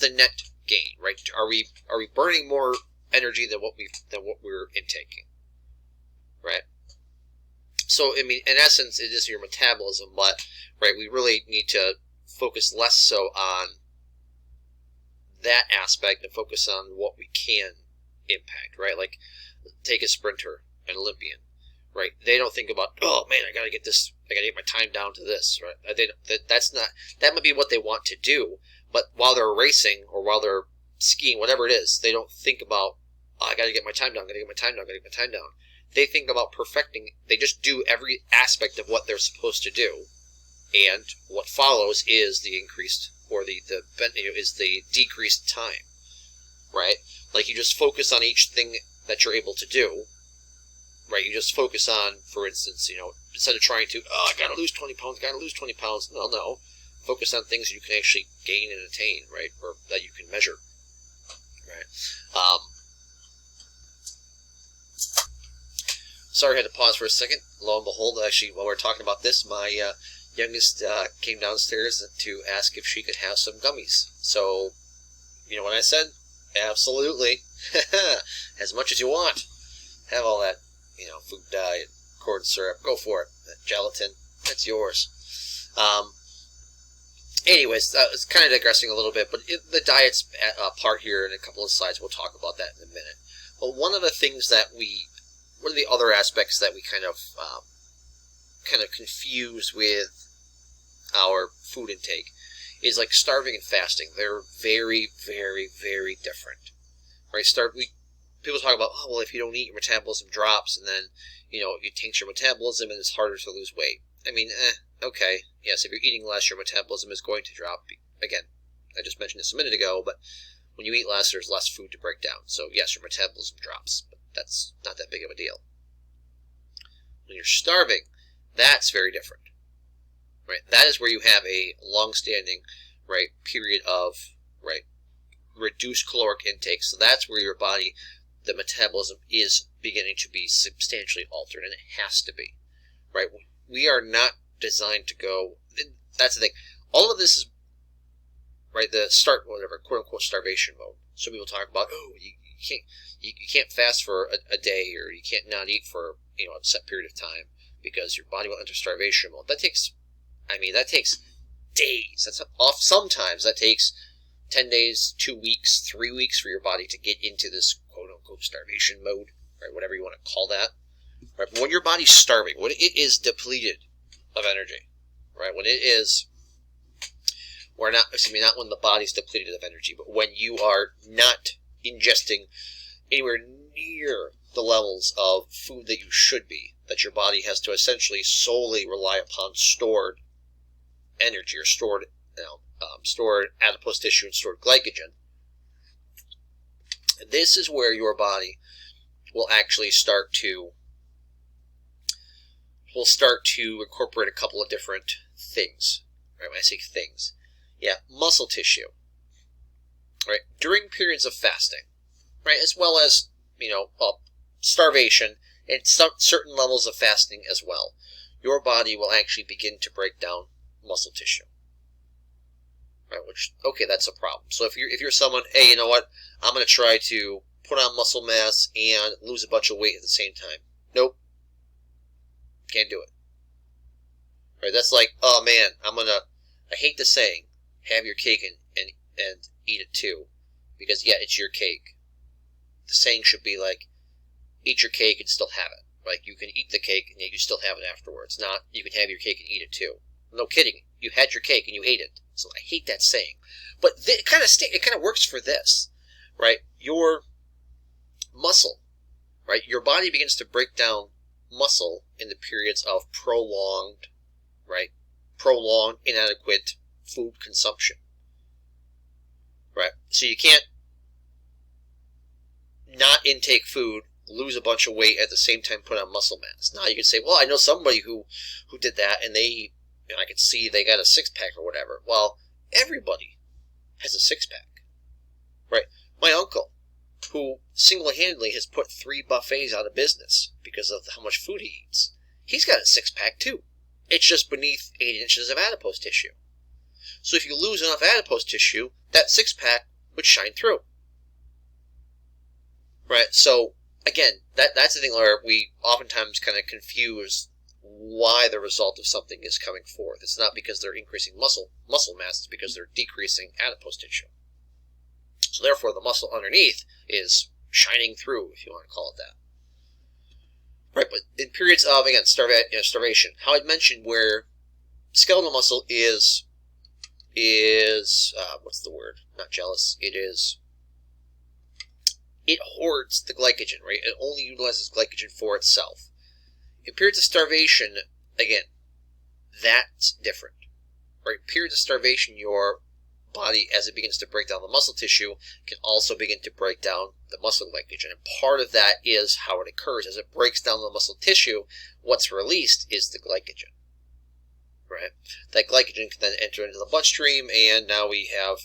net gain, right? Are we burning more energy than what we're intaking, right? So I mean, in essence, it is your metabolism, but right, we really need to focus less so on that aspect and focus on what we can impact, right? Like, take a sprinter, an Olympian, right? They don't think about, oh man, I gotta get my time down to this, right? That might be what they want to do, but while they're racing or while they're skiing, whatever it is, they don't think about, oh, I gotta get my time down, gotta get my time down. They think about perfecting. They just do every aspect of what they're supposed to do, and what follows is the increased, or is the decreased time, right? Like, you just focus on each thing that you're able to do, right? You just focus on, for instance, instead of trying to, I gotta lose 20 pounds, no. Focus on things you can actually gain and attain, right? Or that you can measure, right? Sorry, I had to pause for a second. Lo and behold, actually, while we're talking about this, my youngest came downstairs to ask if she could have some gummies. So, you know what I said? Absolutely. As much as you want. Have all that, food dye and corn syrup. Go for it. That gelatin, that's yours. Anyways, it's kind of digressing a little bit, but the diet's part here in a couple of slides. We'll talk about that in a minute. But one of the other aspects that we kind of confuse with our food intake is like starving and fasting. They're very, very, very different, right? People talk about, if you don't eat, your metabolism drops, and then, it taints your metabolism and it's harder to lose weight. I mean, okay. Yes, if you're eating less, your metabolism is going to drop. Again, I just mentioned this a minute ago, but when you eat less, there's less food to break down. So yes, your metabolism drops, but that's not that big of a deal. When you're starving, that's very different, right? That is where you have a long-standing, right, period of, right, reduced caloric intake. So that's where your body, the metabolism is beginning to be substantially altered, and it has to be, right? We are not designed to go. That's the thing. All of this is, right, the quote unquote starvation mode. So people talk about, you can't fast for a day, or you can't not eat for a set period of time because your body will enter starvation mode. That takes days. Sometimes that takes 10 days, 2 weeks, 3 weeks for your body to get into this quote unquote starvation mode, right? Whatever you want to call that. Right? But when your body's starving, when it is depleted of energy, right? When it is, not when the body's depleted of energy, but when you are not ingesting anywhere near the levels of food that you should be, that your body has to essentially solely rely upon stored energy, or stored adipose tissue and stored glycogen. This is where your body will actually start to incorporate a couple of different things. Right? When I say things, muscle tissue. right, during periods of fasting, right, as well as, starvation and certain levels of fasting as well, your body will actually begin to break down muscle tissue. Right, which, okay, that's a problem. So if you're someone, hey, you know what, I'm going to try to put on muscle mass and lose a bunch of weight at the same time. Nope. Can't do it. Right, that's like, oh man, I hate the saying, have your cake and eat it too. Because, yeah, it's your cake. The saying should be like, eat your cake and still have it. Like, you can eat the cake and yet you still have it afterwards. Not, you can have your cake and eat it too. No kidding. You had your cake and you ate it. So I hate that saying. But it kind of works for this, right? Your muscle, right? Your body begins to break down muscle in the periods of prolonged inadequate food consumption, right? So you can't not intake food, lose a bunch of weight at the same time put on muscle mass. Now you can say, well, I know somebody who did that and they, I can see they got a six-pack or whatever. Well, everybody has a six-pack, right? My uncle, who single-handedly has put 3 buffets out of business because of how much food he eats, he's got a six-pack too. It's just beneath 8 inches of adipose tissue. So if you lose enough adipose tissue, that six-pack would shine through. Right? So, again, that's the thing where we oftentimes kind of confuse why the result of something is coming forth. It's not because they're increasing muscle mass, it's because they're decreasing adipose tissue. So therefore, the muscle underneath is shining through, if you want to call it that. Right, but in periods of, again, starvation, how I'd mentioned where skeletal muscle is what's the word? Not jealous. It hoards the glycogen, right? It only utilizes glycogen for itself. In periods of starvation, again, that's different, right? Periods of starvation, your body, as it begins to break down the muscle tissue, can also begin to break down the muscle glycogen. And part of that is how it occurs. As it breaks down the muscle tissue, what's released is the glycogen, right? That glycogen can then enter into the bloodstream, and now we have,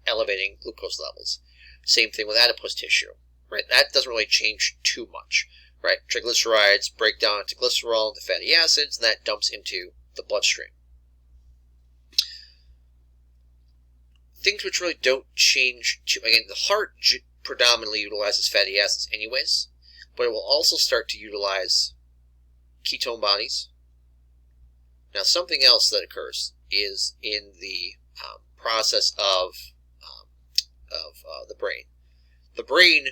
elevating glucose levels. Same thing with adipose tissue, right? That doesn't really change too much, right? Triglycerides break down into glycerol, into fatty acids, and that dumps into the bloodstream. Things which really don't change too, again, the heart predominantly utilizes fatty acids anyways, but it will also start to utilize ketone bodies. Now, something else that occurs is in the process of the brain. The brain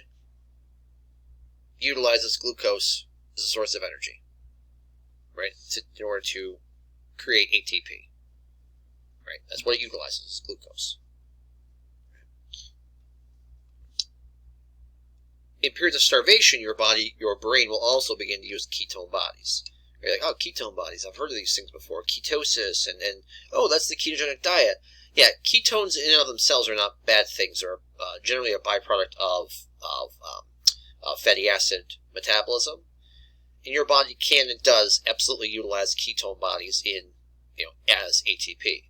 utilizes glucose as a source of energy, right? In order to create ATP, right? That's what it utilizes, is glucose. In periods of starvation, your brain will also begin to use ketone bodies. You're like, oh, ketone bodies, I've heard of these things before. Ketosis, and oh, that's the ketogenic diet. Yeah, ketones in and of themselves are not bad things. They're generally a byproduct of fatty acid metabolism. And your body can and does absolutely utilize ketone bodies as ATP.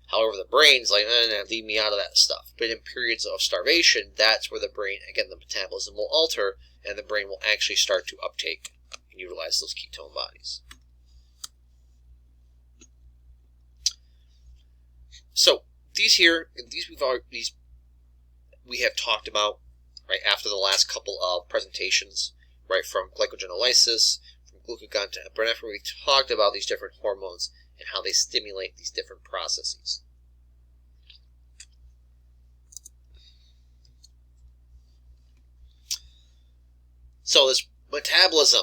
However, the brain's like, no, leave me out of that stuff. But in periods of starvation, that's where the brain, again, the metabolism will alter, and the brain will actually start to uptake and utilize those ketone bodies. So these we have talked about, right, after the last couple of presentations, right, from glycogenolysis, from glucagon to epinephrine. We talked about these different hormones and how they stimulate these different processes. So this metabolism,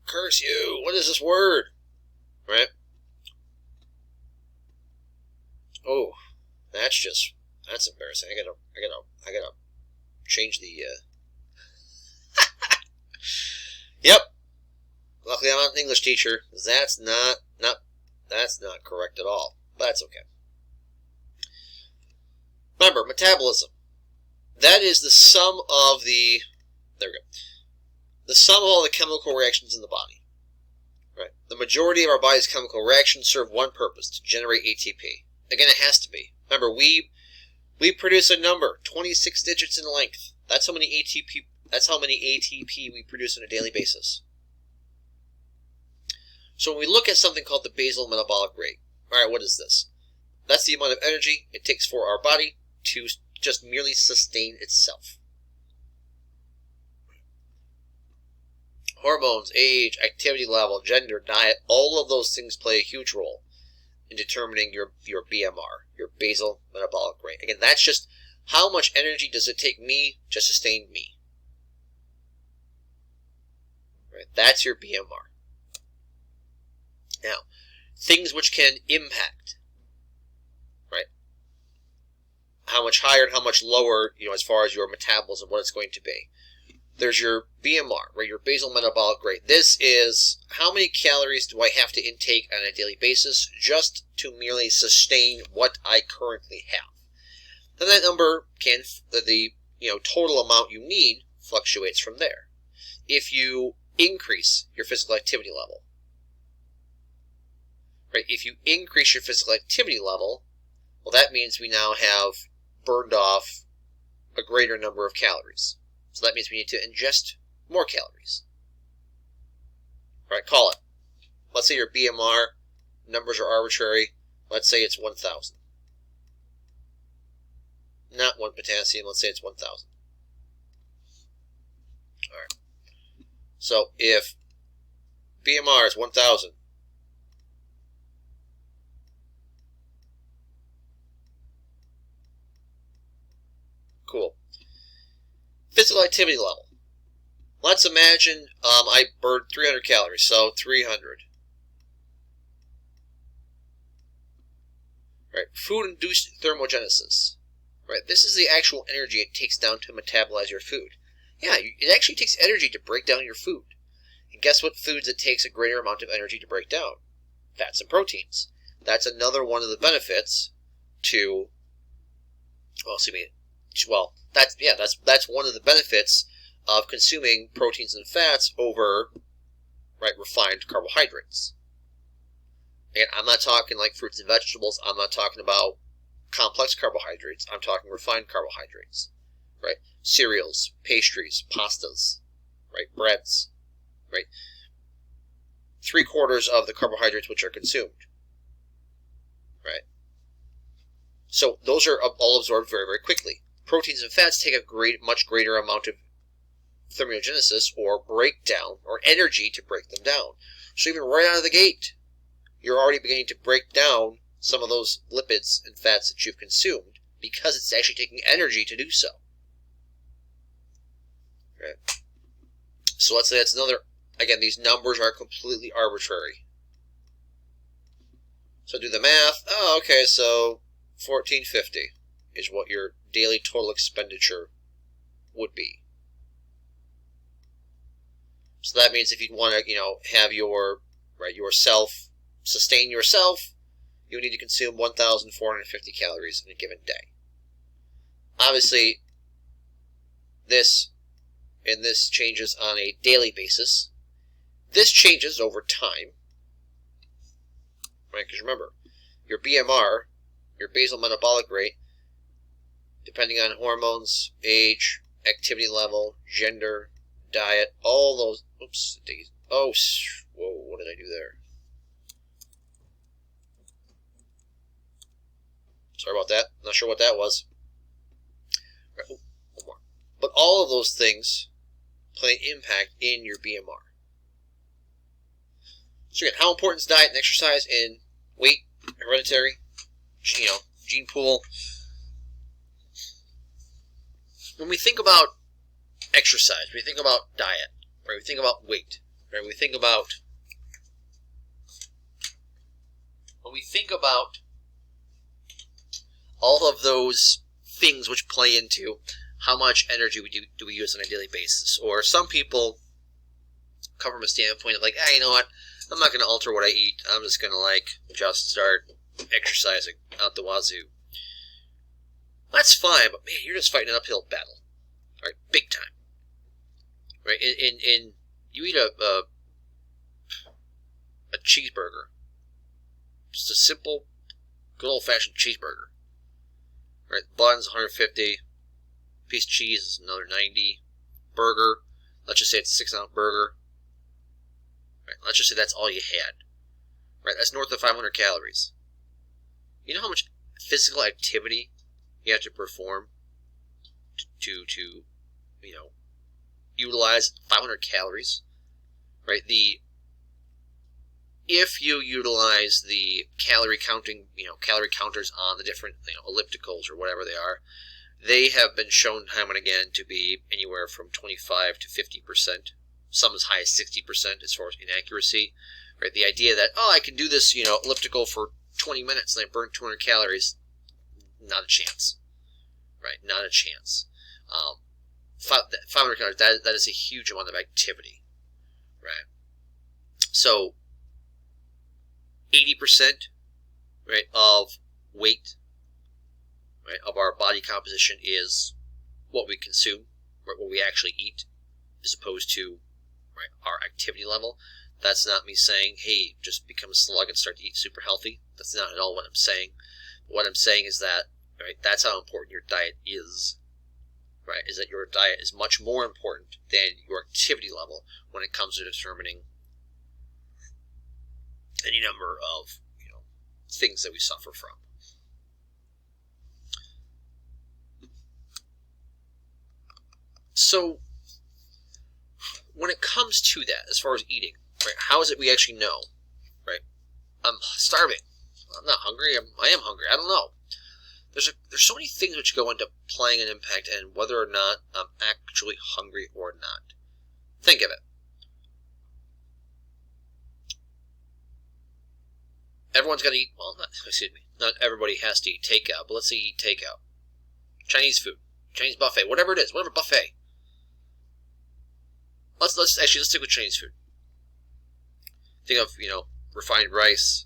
curse you! What is this word? Right? Oh, that's embarrassing. I gotta change the. Yep. Luckily, I'm not an English teacher. That's not correct at all. But that's okay. Remember, metabolism. That is the sum of the. There we go. The sum of all the chemical reactions in the body. Right. The majority of our body's chemical reactions serve one purpose: to generate ATP. Again, it has to be. Remember, We produce a number, 26 digits in length. That's how many ATP we produce on a daily basis. So when we look at something called the basal metabolic rate, all right, what is this? That's the amount of energy it takes for our body to just merely sustain itself. Hormones, age, activity level, gender, diet, all of those things play a huge role in determining your BMR, your basal metabolic rate. Again, that's just how much energy does it take me to sustain me. Right? That's your BMR. Now, things which can impact, right? How much higher and how much lower, as far as your metabolism, what it's going to be. There's your BMR, right? Your basal metabolic rate. This is how many calories do I have to intake on a daily basis just to merely sustain what I currently have. And that number can, the total amount you need fluctuates from there. If you increase your physical activity level, right? If you increase your physical activity level, well, that means we now have burned off a greater number of calories. So that means we need to ingest more calories. All right, call it. Let's say your BMR numbers are arbitrary. Let's say it's 1,000. Not 1 potassium. Let's say it's 1,000. All right. So if BMR is 1,000, cool. Physical activity level. Let's imagine I burned 300 calories, so 300. Right, food-induced thermogenesis. Right, this is the actual energy it takes down to metabolize your food. Yeah, it actually takes energy to break down your food. And guess what foods it takes a greater amount of energy to break down? Fats and proteins. That's another one of the benefits to, that's one of the benefits of consuming proteins and fats over, right, refined carbohydrates. And I'm not talking like fruits and vegetables. I'm not talking about complex carbohydrates. I'm talking refined carbohydrates, right? Cereals, pastries, pastas, right? Breads, right? 3/4 of the carbohydrates which are consumed, right? So those are all absorbed very, very quickly. Proteins and fats take a much greater amount of thermogenesis or breakdown or energy to break them down. So even right out of the gate, you're already beginning to break down some of those lipids and fats that you've consumed because it's actually taking energy to do so. Right? So let's say that's another, again, these numbers are completely arbitrary. So do the math. Oh, okay, so 1450 is what your daily total expenditure would be. So that means if you want to, have yourself sustain yourself, you need to consume 1,450 calories in a given day. Obviously, this changes on a daily basis. This changes over time, right? Because remember, your BMR, your basal metabolic rate, depending on hormones, age, activity level, gender, diet, all those. Oops. Oh, whoa! What did I do there? Sorry about that. Not sure what that was. Right, one more. But all of those things play an impact in your BMR. So again, how important is diet and exercise in weight, hereditary, gene pool? When we think about exercise, we think about diet, right? We think about weight, right? We think about all of those things which play into how much energy do we use on a daily basis. Or some people come from a standpoint of like, you know what, I'm not going to alter what I eat. I'm just going to just start exercising out the wazoo. That's fine, but man, you're just fighting an uphill battle, right? Big time, right? In you eat a cheeseburger, just a simple, good old-fashioned cheeseburger, Right, bun's 150. Piece of cheese is another 90. Burger, let's just say it's a 6-ounce burger. Right, let's just say that's all you had. Right, that's north of 500 calories. You know how much physical activity you have to perform to utilize 500 calories? Right, if you utilize the calorie counting, calorie counters on the different, ellipticals or whatever they have been shown time and again to be anywhere from 25 to 50%, some as high as 60% as far as inaccuracy. Right, the idea that, oh, I can do this, elliptical for 20 minutes and I burn 200 calories, not a chance. Right, not a chance. 500 calories, that is a huge amount of activity. Right, so 80%, right, of weight, right, of our body composition is what we consume, right, what we actually eat, as opposed to, right, our activity level. That's not me saying, hey, just become a slug and start to eat super healthy. That's not at all what I'm saying. What I'm saying is that, right, that's how important your diet is. Right, is that your diet is much more important than your activity level when it comes to determining any number of things that we suffer from. So when it comes to that, as far as eating, right, how is it we actually know? Right, I'm starving. I'm not hungry. I am hungry. I don't know. There's so many things which go into playing an impact and whether or not I'm actually hungry or not. Think of it. Everyone's got to eat, not everybody has to eat takeout, but let's say eat takeout. Chinese food, Chinese buffet, whatever it is, whatever buffet. Let's stick with Chinese food. Think of, refined rice,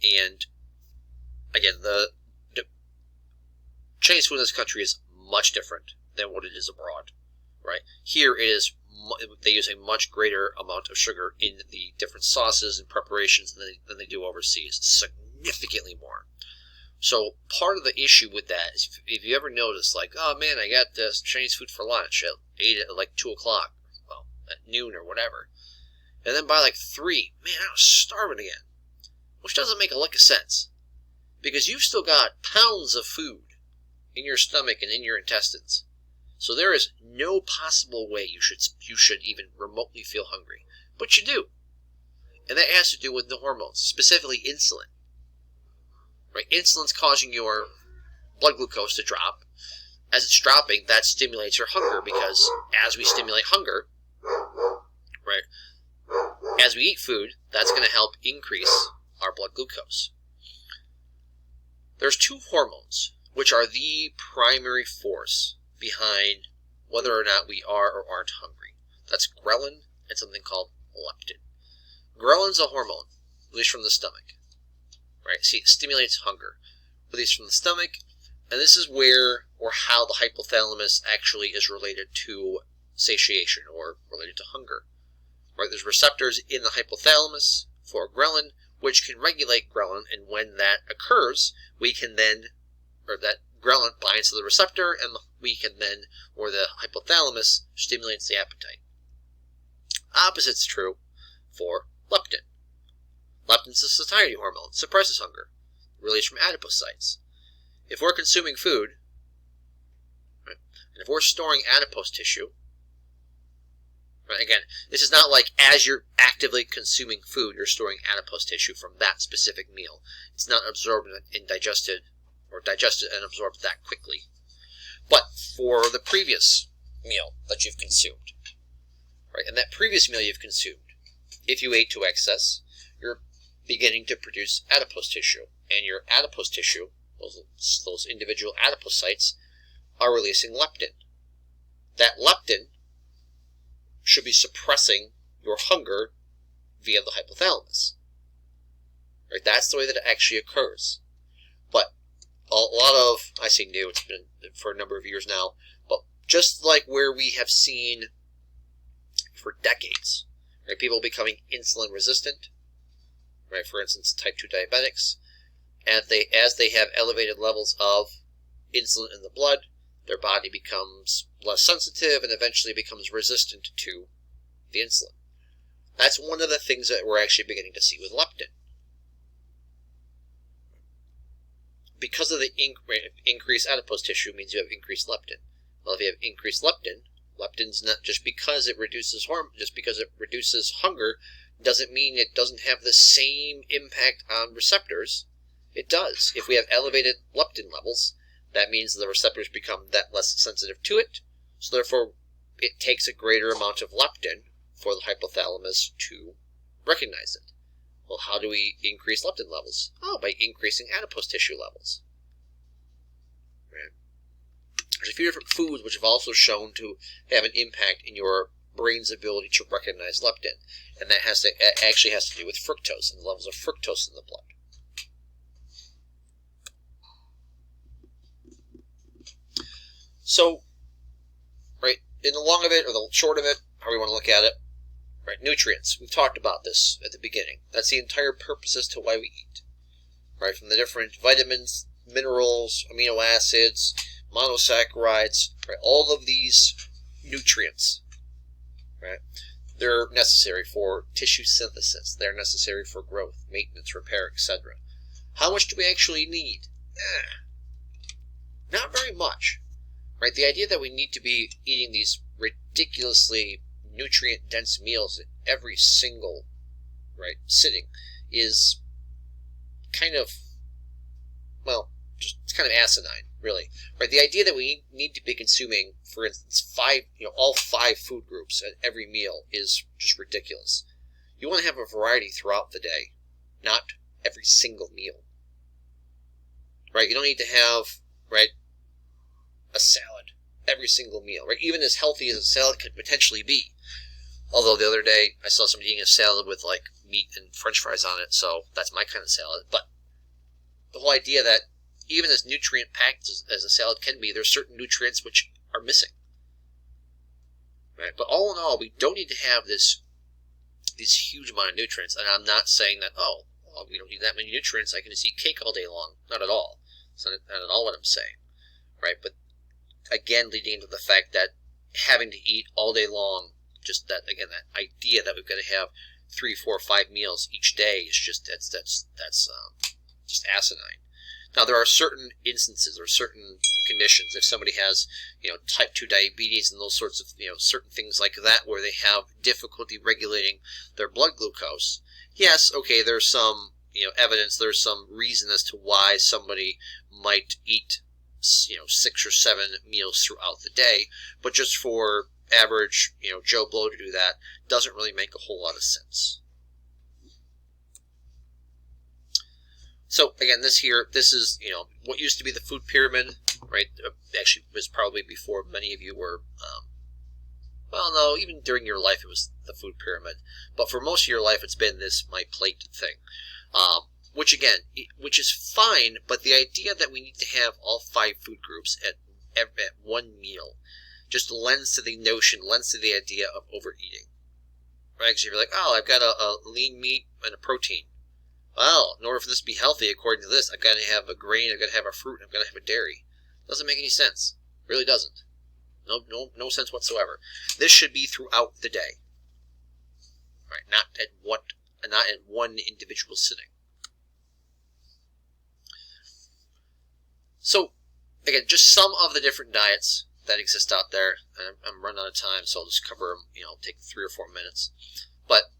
and again, the Chinese food in this country is much different than what it is abroad, right? Here it is, they use a much greater amount of sugar in the different sauces and preparations than they do overseas, significantly more. So part of the issue with that is if you ever notice, like, oh man, I got this Chinese food for lunch, I ate it at like 2 o'clock, well, at noon or whatever, and then by like 3, man, I was starving again, which doesn't make a lick of sense, because you've still got pounds of food in your stomach and in your intestines. So there is no possible way you should even remotely feel hungry. But you do. And that has to do with the hormones, specifically insulin. Right? Insulin's causing your blood glucose to drop. As it's dropping, that stimulates your hunger, because as we stimulate hunger, right, as we eat food, that's going to help increase our blood glucose. There's 2 hormones which are the primary force behind whether or not we are or aren't hungry. That's ghrelin and something called leptin. Ghrelin's a hormone released from the stomach. Right? See, it stimulates hunger. Released from the stomach, and this is where or how the hypothalamus actually is related to satiation or related to hunger. Right? There's receptors in the hypothalamus for ghrelin, which can regulate ghrelin, and when that occurs, we can then, or that ghrelin binds to the receptor, and we can then, or the hypothalamus stimulates the appetite. Opposite's true for leptin. Leptin's a satiety hormone, suppresses hunger, released from adipocytes. If we're consuming food, right, and if we're storing adipose tissue, right, again, this is not like as you're actively consuming food, you're storing adipose tissue from that specific meal. It's not absorbed and digested and absorbed that quickly. But for the previous meal that you've consumed, right, and that previous meal you've consumed, if you ate to excess, you're beginning to produce adipose tissue, and your adipose tissue, those individual adipocytes, are releasing leptin. That leptin should be suppressing your hunger via the hypothalamus. Right? That's the way that it actually occurs. But a lot of, I say new, it's been for a number of years now, but just like where we have seen for decades, right, people becoming insulin resistant, right, for instance, type 2 diabetics, and as they have elevated levels of insulin in the blood, their body becomes less sensitive and eventually becomes resistant to the insulin. That's one of the things that we're actually beginning to see with leptin. Because of the increased adipose tissue means you have increased leptin. Well, if you have increased leptin, leptin's not just because it reduces hunger, doesn't mean it doesn't have the same impact on receptors. It does. If we have elevated leptin levels, that means the receptors become that less sensitive to it, so therefore it takes a greater amount of leptin for the hypothalamus to recognize it. Well, how do we increase leptin levels? Oh, by increasing adipose tissue levels. Right. There's a few different foods which have also shown to have an impact in your brain's ability to recognize leptin, and that actually has to do with fructose and the levels of fructose in the blood. So, right, in the long of it, or the short of it, however you want to look at it, right, nutrients. We've talked about this at the beginning. That's the entire purpose as to why we eat. Right, from the different vitamins, minerals, amino acids, monosaccharides, right, all of these nutrients, right, they're necessary for tissue synthesis. They're necessary for growth, maintenance, repair, etc. How much do we actually need? Not very much. Right, the idea that we need to be eating these ridiculously nutrient-dense meals at every single sitting is kind of, well, it's kind of asinine, really. Right, the idea that we need to be consuming, for instance, all five food groups at every meal is just ridiculous. You want to have a variety throughout the day, not every single meal. Right, you don't need to have a salad every single meal, right? Even as healthy as a salad could potentially be. Although the other day I saw somebody eating a salad with meat and French fries on it, so that's my kind of salad. But the whole idea that even as nutrient packed as a salad can be, there's certain nutrients which are missing. Right? But all in all, we don't need to have this huge amount of nutrients. And I'm not saying that, we don't need that many nutrients, I can just eat cake all day long. Not at all. That's not at all what I'm saying. Right? But again, leading into the fact that having to eat all day long, just that idea that we've got to have 3, 4, 5 meals each day is just that's just asinine. Now, there are certain instances or certain conditions. If somebody has type 2 diabetes and those sorts of certain things like that, where they have difficulty regulating their blood glucose, yes, okay, there's some evidence, there's some reason as to why somebody might eat 6 or 7 meals throughout the day, but just for average, Joe Blow to do that doesn't really make a whole lot of sense. So again, this is what used to be the food pyramid, right? Actually, it was probably before many of you were. Well, no, even during your life it was the food pyramid, but for most of your life it's been this my plate thing. Which is fine, but the idea that we need to have all 5 food groups at one meal just lends to the idea of overeating. Right? Because you're like, I've got a lean meat and a protein. Well, in order for this to be healthy, according to this, I've got to have a grain, I've got to have a fruit, I've got to have a dairy. Doesn't make any sense. Really doesn't. No sense whatsoever. This should be throughout the day. Right? Not at one individual sitting. So, again, just some of the different diets that exist out there. And I'm running out of time, so I'll just cover them, take 3 or 4 minutes. But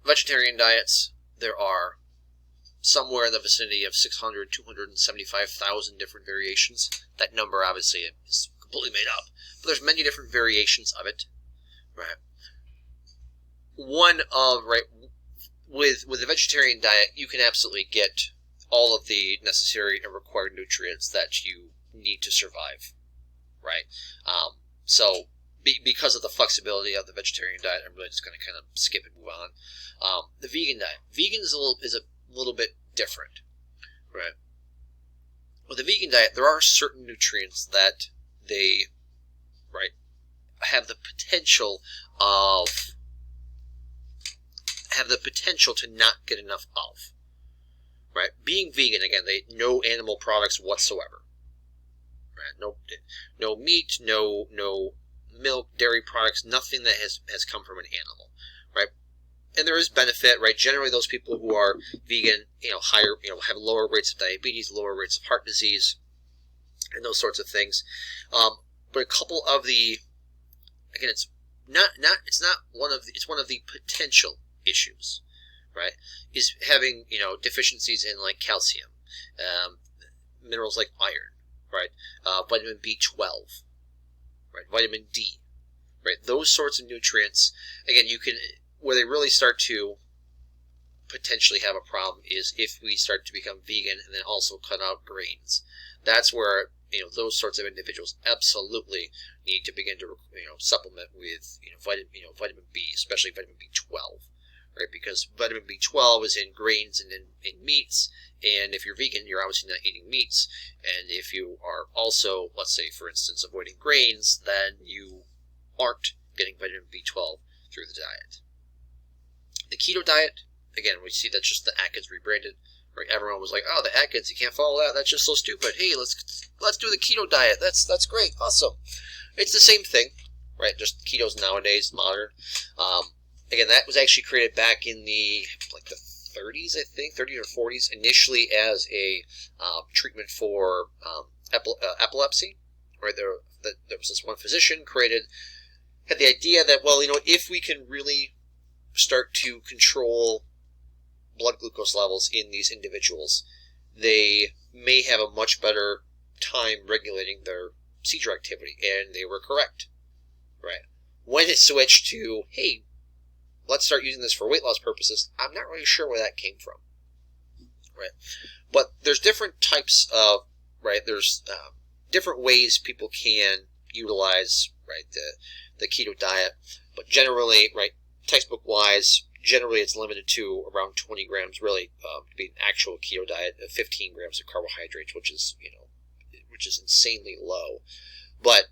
vegetarian diets, there are somewhere in the vicinity of 600, 275,000 different variations. That number, obviously, is completely made up. But there's many different variations of it. Right? With the vegetarian diet, you can absolutely get all of the necessary and required nutrients that you need to survive, right? So because of the flexibility of the vegetarian diet, I'm really just going to kind of skip and move on. The vegan diet. Vegan is a little bit different, right? With the vegan diet, there are certain nutrients that they, have the potential to not get enough of. Right? Being vegan, again, no animal products whatsoever. right? No meat, no milk, dairy products, nothing that has come from an animal, right? And there is benefit, right? Generally, those people who are vegan, higher, have lower rates of diabetes, lower rates of heart disease, and those sorts of things. But a couple of the, again, it's one of the potential issues, right? Is having deficiencies in like calcium, minerals like iron, right? Vitamin B12, right? Vitamin D, right? Those sorts of nutrients. Again, where they really start to potentially have a problem is if we start to become vegan and then also cut out grains. That's where those sorts of individuals absolutely need to begin to supplement with vitamin B, especially vitamin B12, right? Because vitamin B12 is in grains and in meats, and if you're vegan, you're obviously not eating meats, and if you are also, let's say for instance, avoiding grains, then you aren't getting vitamin B12 through the diet. The keto diet, again, we see that's just the Atkins rebranded. Right? Everyone was like, "Oh, the Atkins, you can't follow that. That's just so stupid. Hey, let's do the keto diet. That's great, awesome." It's the same thing, right? Just ketos nowadays, modern. Again, that was actually created back in the 30s, I think, 30s or 40s, initially as a treatment for epilepsy. Right? There was this one physician had the idea that, well, if we can really start to control blood glucose levels in these individuals, they may have a much better time regulating their seizure activity, and they were correct, right? When it switched to, hey, let's start using this for weight loss purposes, I'm not really sure where that came from, right? But there's different types of, right, there's different ways people can utilize, right, the keto diet, but generally, right, textbook-wise, generally it's limited to around 20 grams, really, to be an actual keto diet, 15 grams of carbohydrates, which is insanely low. But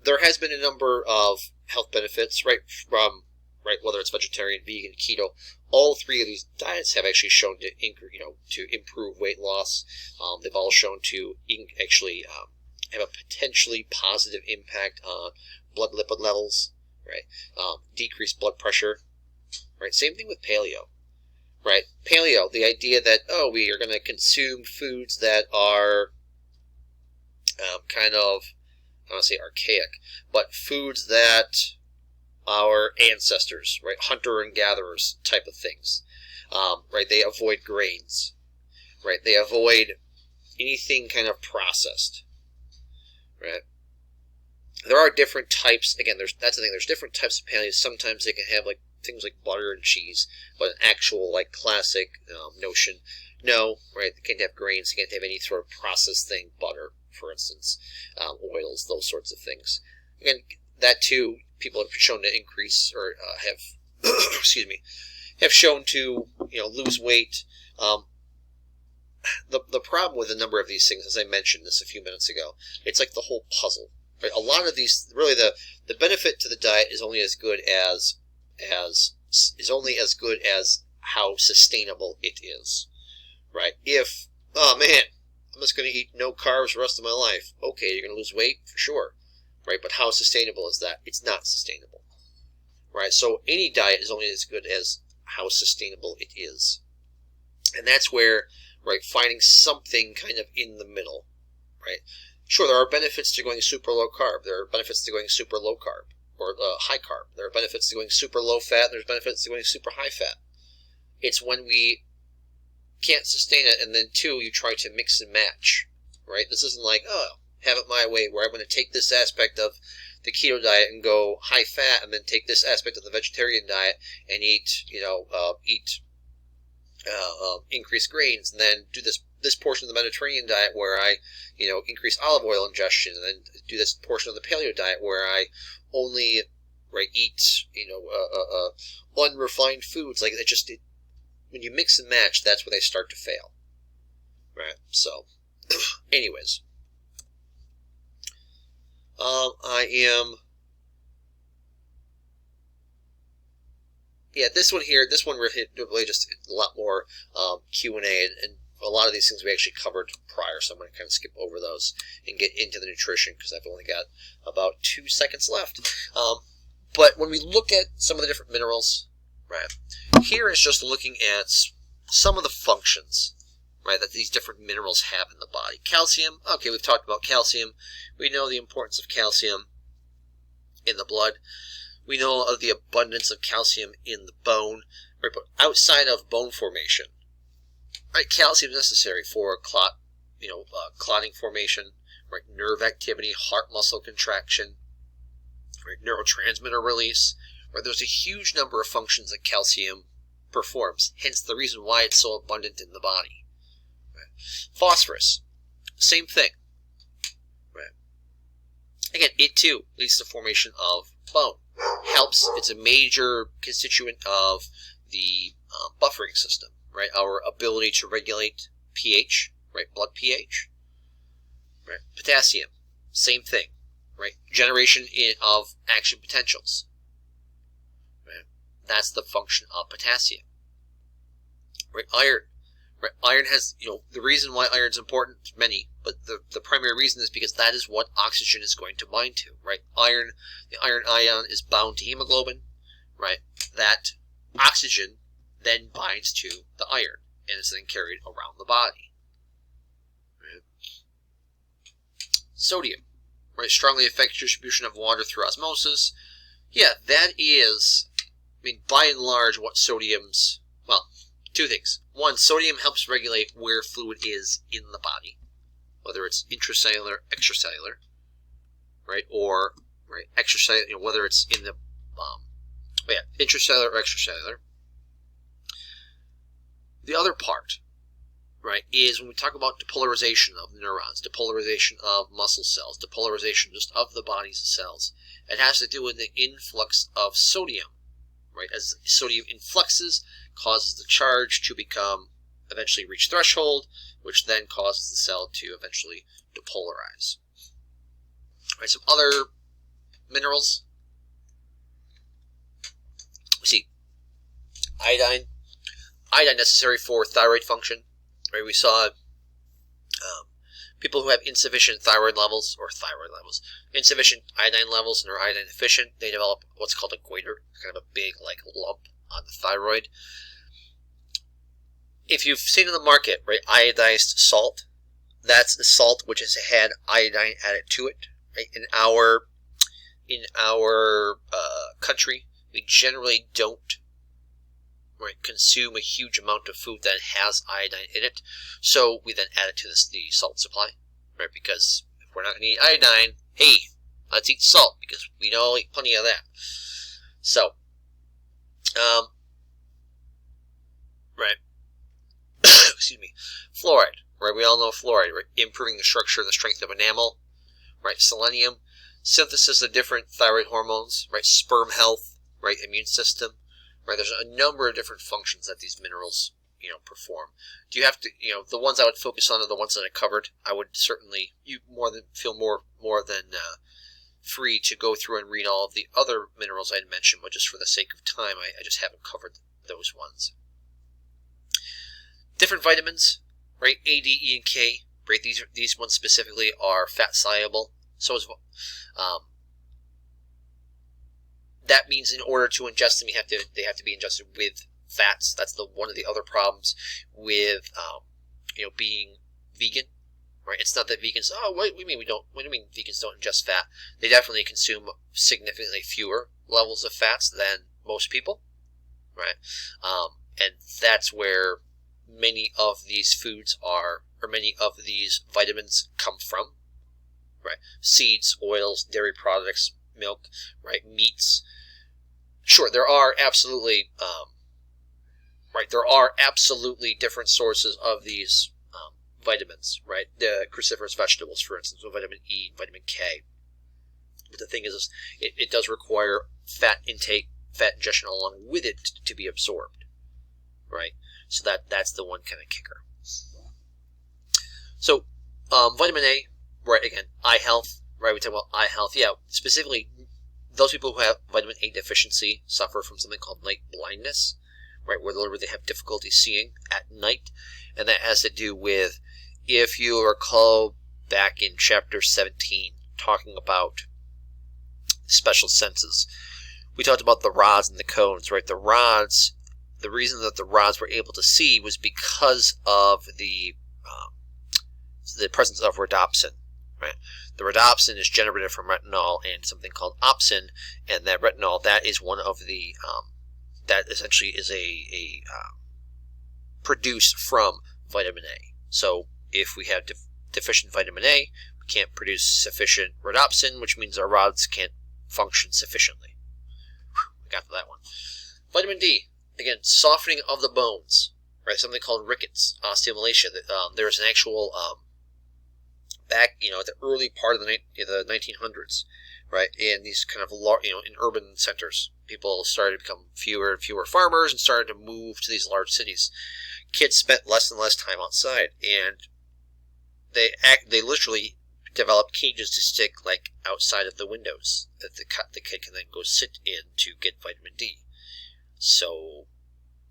there has been a number of health benefits, right, from, right, whether it's vegetarian, vegan, keto. All three of these diets have actually shown to improve weight loss. They've all shown to actually have a potentially positive impact on blood lipid levels, right? Decrease blood pressure. Right, same thing with paleo, right? Paleo, the idea that, we are going to consume foods that are kind of, I don't want to say archaic, but foods that our ancestors, right, hunter and gatherers type of things, right? They avoid grains, right? They avoid anything kind of processed, right? There are different types. Again, that's the thing. There's different types of paleo. Sometimes they can have like things like butter and cheese, but an actual like classic notion, no, right? They can't have grains. They can't have any sort of processed thing, butter, for instance, oils, those sorts of things. Again, that too, people have shown to increase or have, excuse me, have shown to lose weight. The problem with a number of these things, as I mentioned this a few minutes ago, it's like the whole puzzle. Right? A lot of these, really, the benefit to the diet is only as good as how sustainable it is, right? If, oh man, I'm just going to eat no carbs the rest of my life. Okay, you're going to lose weight for sure, right? But how sustainable is that? It's not sustainable, right? So any diet is only as good as how sustainable it is, and that's where, right, finding something kind of in the middle, right? Sure, there are benefits to going super low carb. There are benefits to going super low carb. Or high carb. There are benefits to going super low fat, and there's benefits to going super high fat. It's when we can't sustain it, and then two, you try to mix and match, right? This isn't like, have it my way, where I'm going to take this aspect of the keto diet and go high fat, and then take this aspect of the vegetarian diet and eat increase grains, and then do this portion of the Mediterranean diet where I, increase olive oil ingestion, and then do this portion of the paleo diet where I only, right, eat, unrefined foods. Like, when you mix and match, that's where they start to fail, right? So, anyways, this one really just a lot more Q&A, and a lot of these things we actually covered prior, so I'm going to kind of skip over those and get into the nutrition because I've only got about 2 seconds left. But when we look at some of the different minerals, right, here is just looking at some of the functions, right, that these different minerals have in the body. Calcium, okay, we've talked about calcium. We know the importance of calcium in the blood. We know of the abundance of calcium in the bone, right, but outside of bone formation, right, calcium is necessary for clotting formation, right, nerve activity, heart muscle contraction, right, neurotransmitter release, right. There's a huge number of functions that calcium performs, hence the reason why it's so abundant in the body. Right. Phosphorus, same thing. Right. Again, it too leads to formation of bone. Helps, it's a major constituent of the buffering system, right? Our ability to regulate pH, right? Blood pH, right? Potassium, same thing, right? Generation of action potentials, right? That's the function of potassium, right? Iron, right? Iron has, the reason why iron's important, many, but the primary reason is because that is what oxygen is going to bind to, right? Iron, the iron ion is bound to hemoglobin, right? That oxygen then binds to the iron and is then carried around the body. Right? Sodium, right? Strongly affects distribution of water through osmosis. Yeah, that is, by and large, what sodium's, well, two things. One, sodium helps regulate where fluid is in the body, whether it's intracellular, extracellular, right, or right extracellular, whether it's in the intracellular or extracellular. The other part, right, is when we talk about depolarization of neurons, depolarization of muscle cells, depolarization just of the body's cells, it has to do with the influx of sodium, right? As sodium influxes, causes the charge to eventually reach threshold, which then causes the cell to eventually depolarize. Right, some other minerals. We see iodine. Iodine necessary for thyroid function. Right, we saw people who have insufficient insufficient iodine levels and are iodine deficient, they develop what's called a goiter, kind of a big lump on the thyroid. If you've seen in the market, right, iodized salt, that's the salt which has had iodine added to it. Right? In our country, we generally don't consume a huge amount of food that has iodine in it, so we then add it to the salt supply, right? Because if we're not going to eat iodine, hey, let's eat salt because we know I'll eat plenty of that. So, right. Excuse me. Fluoride, right? We all know fluoride, right? Improving the structure and the strength of enamel, right? Selenium, synthesis of different thyroid hormones, right? Sperm health, right? Immune system, right? There's a number of different functions that these minerals, perform. Do you have to, the ones I would focus on are the ones that I covered. I would certainly, feel more than free to go through and read all of the other minerals I had mentioned, but just for the sake of time, I just haven't covered those ones. Different vitamins, right? A, D, E, and K, right? These ones specifically are fat soluble. So is that means in order to ingest them, they have to be ingested with fats. That's one of the other problems with being vegan, right? It's not that vegans, what do you mean vegans don't ingest fat? They definitely consume significantly fewer levels of fats than most people, right? And that's where many of these foods or many of these vitamins come from, right? Seeds, oils, dairy products, milk, right? Meats. Sure, there are absolutely, different sources of these vitamins, right? The cruciferous vegetables, for instance, with vitamin E, vitamin K. But the thing is, it does require fat intake, fat ingestion along with it to be absorbed, right? So that's the one kind of kicker. So, vitamin A, right, again, eye health, right, we talk about eye health, yeah, specifically, those people who have vitamin A deficiency suffer from something called night blindness, right, where they have difficulty seeing at night, and that has to do with, if you recall back in chapter 17, talking about special senses, we talked about the rods and the cones, right? The rods, the reason that the rods were able to see was because of the presence of rhodopsin, right? The rhodopsin is generated from retinol and something called opsin, and that retinol, that is one of the that essentially is a produced from vitamin A. So if we have deficient vitamin A, we can't produce sufficient rhodopsin, which means our rods can't function sufficiently. Whew, we got to that one. Vitamin D, again, softening of the bones, right? Something called rickets, osteomalacia. There's an actual back, at the early part of the 1900s, right? In these kind of in urban centers, people started to become fewer and fewer farmers and started to move to these large cities. Kids spent less and less time outside, and they literally developed cages to stick outside of the windows that the kid can then go sit in to get vitamin D. So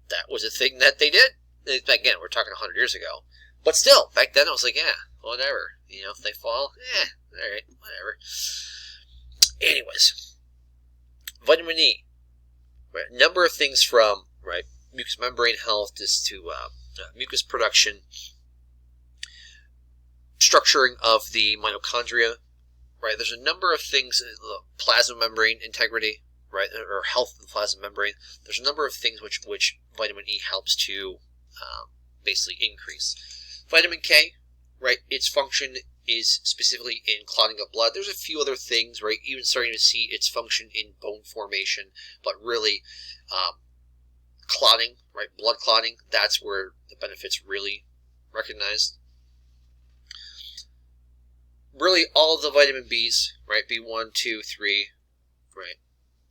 that was a thing that they did. Again, we're talking 100 years ago. But still, back then I was like, yeah, whatever. If they fall, alright, whatever. Anyways, vitamin E. Right, a number of things from, right, mucous membrane health to mucus production, structuring of the mitochondria, right? There's a number of things, plasma membrane integrity, right, or health of the plasma membrane. There's a number of things which vitamin E helps to basically increase. Vitamin K, right, its function is specifically in clotting of blood. There's a few other things, right, even starting to see its function in bone formation, but really clotting, right, blood clotting, that's where the benefits really recognized. Really, all of the vitamin Bs, right, B1, 2, 3, right,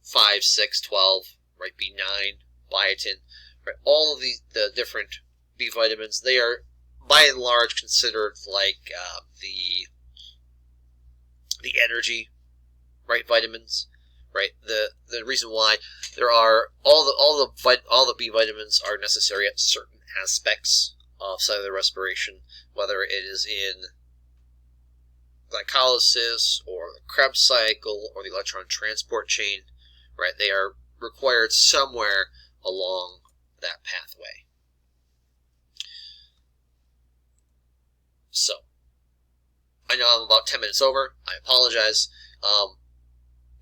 5, 6, 12, right, B9, biotin, right, all of the different B vitamins, they are by and large considered like the energy, right, vitamins, right. The reason why there are all the B vitamins are necessary at certain aspects of cellular respiration, whether it is in glycolysis or the Krebs cycle or the electron transport chain, right. They are required somewhere along that pathway. So, I know I'm about 10 minutes over. I apologize.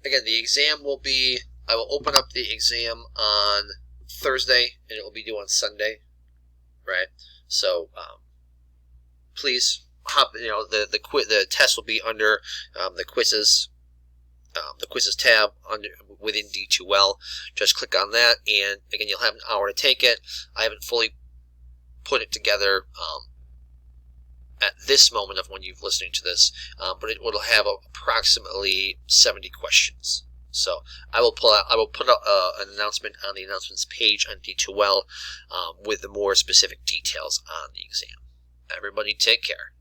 Again, the exam will be, I will open up the exam on Thursday, and it will be due on Sunday, right? So, please hop, the test will be under the quizzes tab within D2L. Just click on that, and again, you'll have an hour to take it. I haven't fully put it together at this moment of when you're listening to this, but it will have approximately 70 questions. So I will put out an announcement on the announcements page on D2L with the more specific details on the exam. Everybody take care.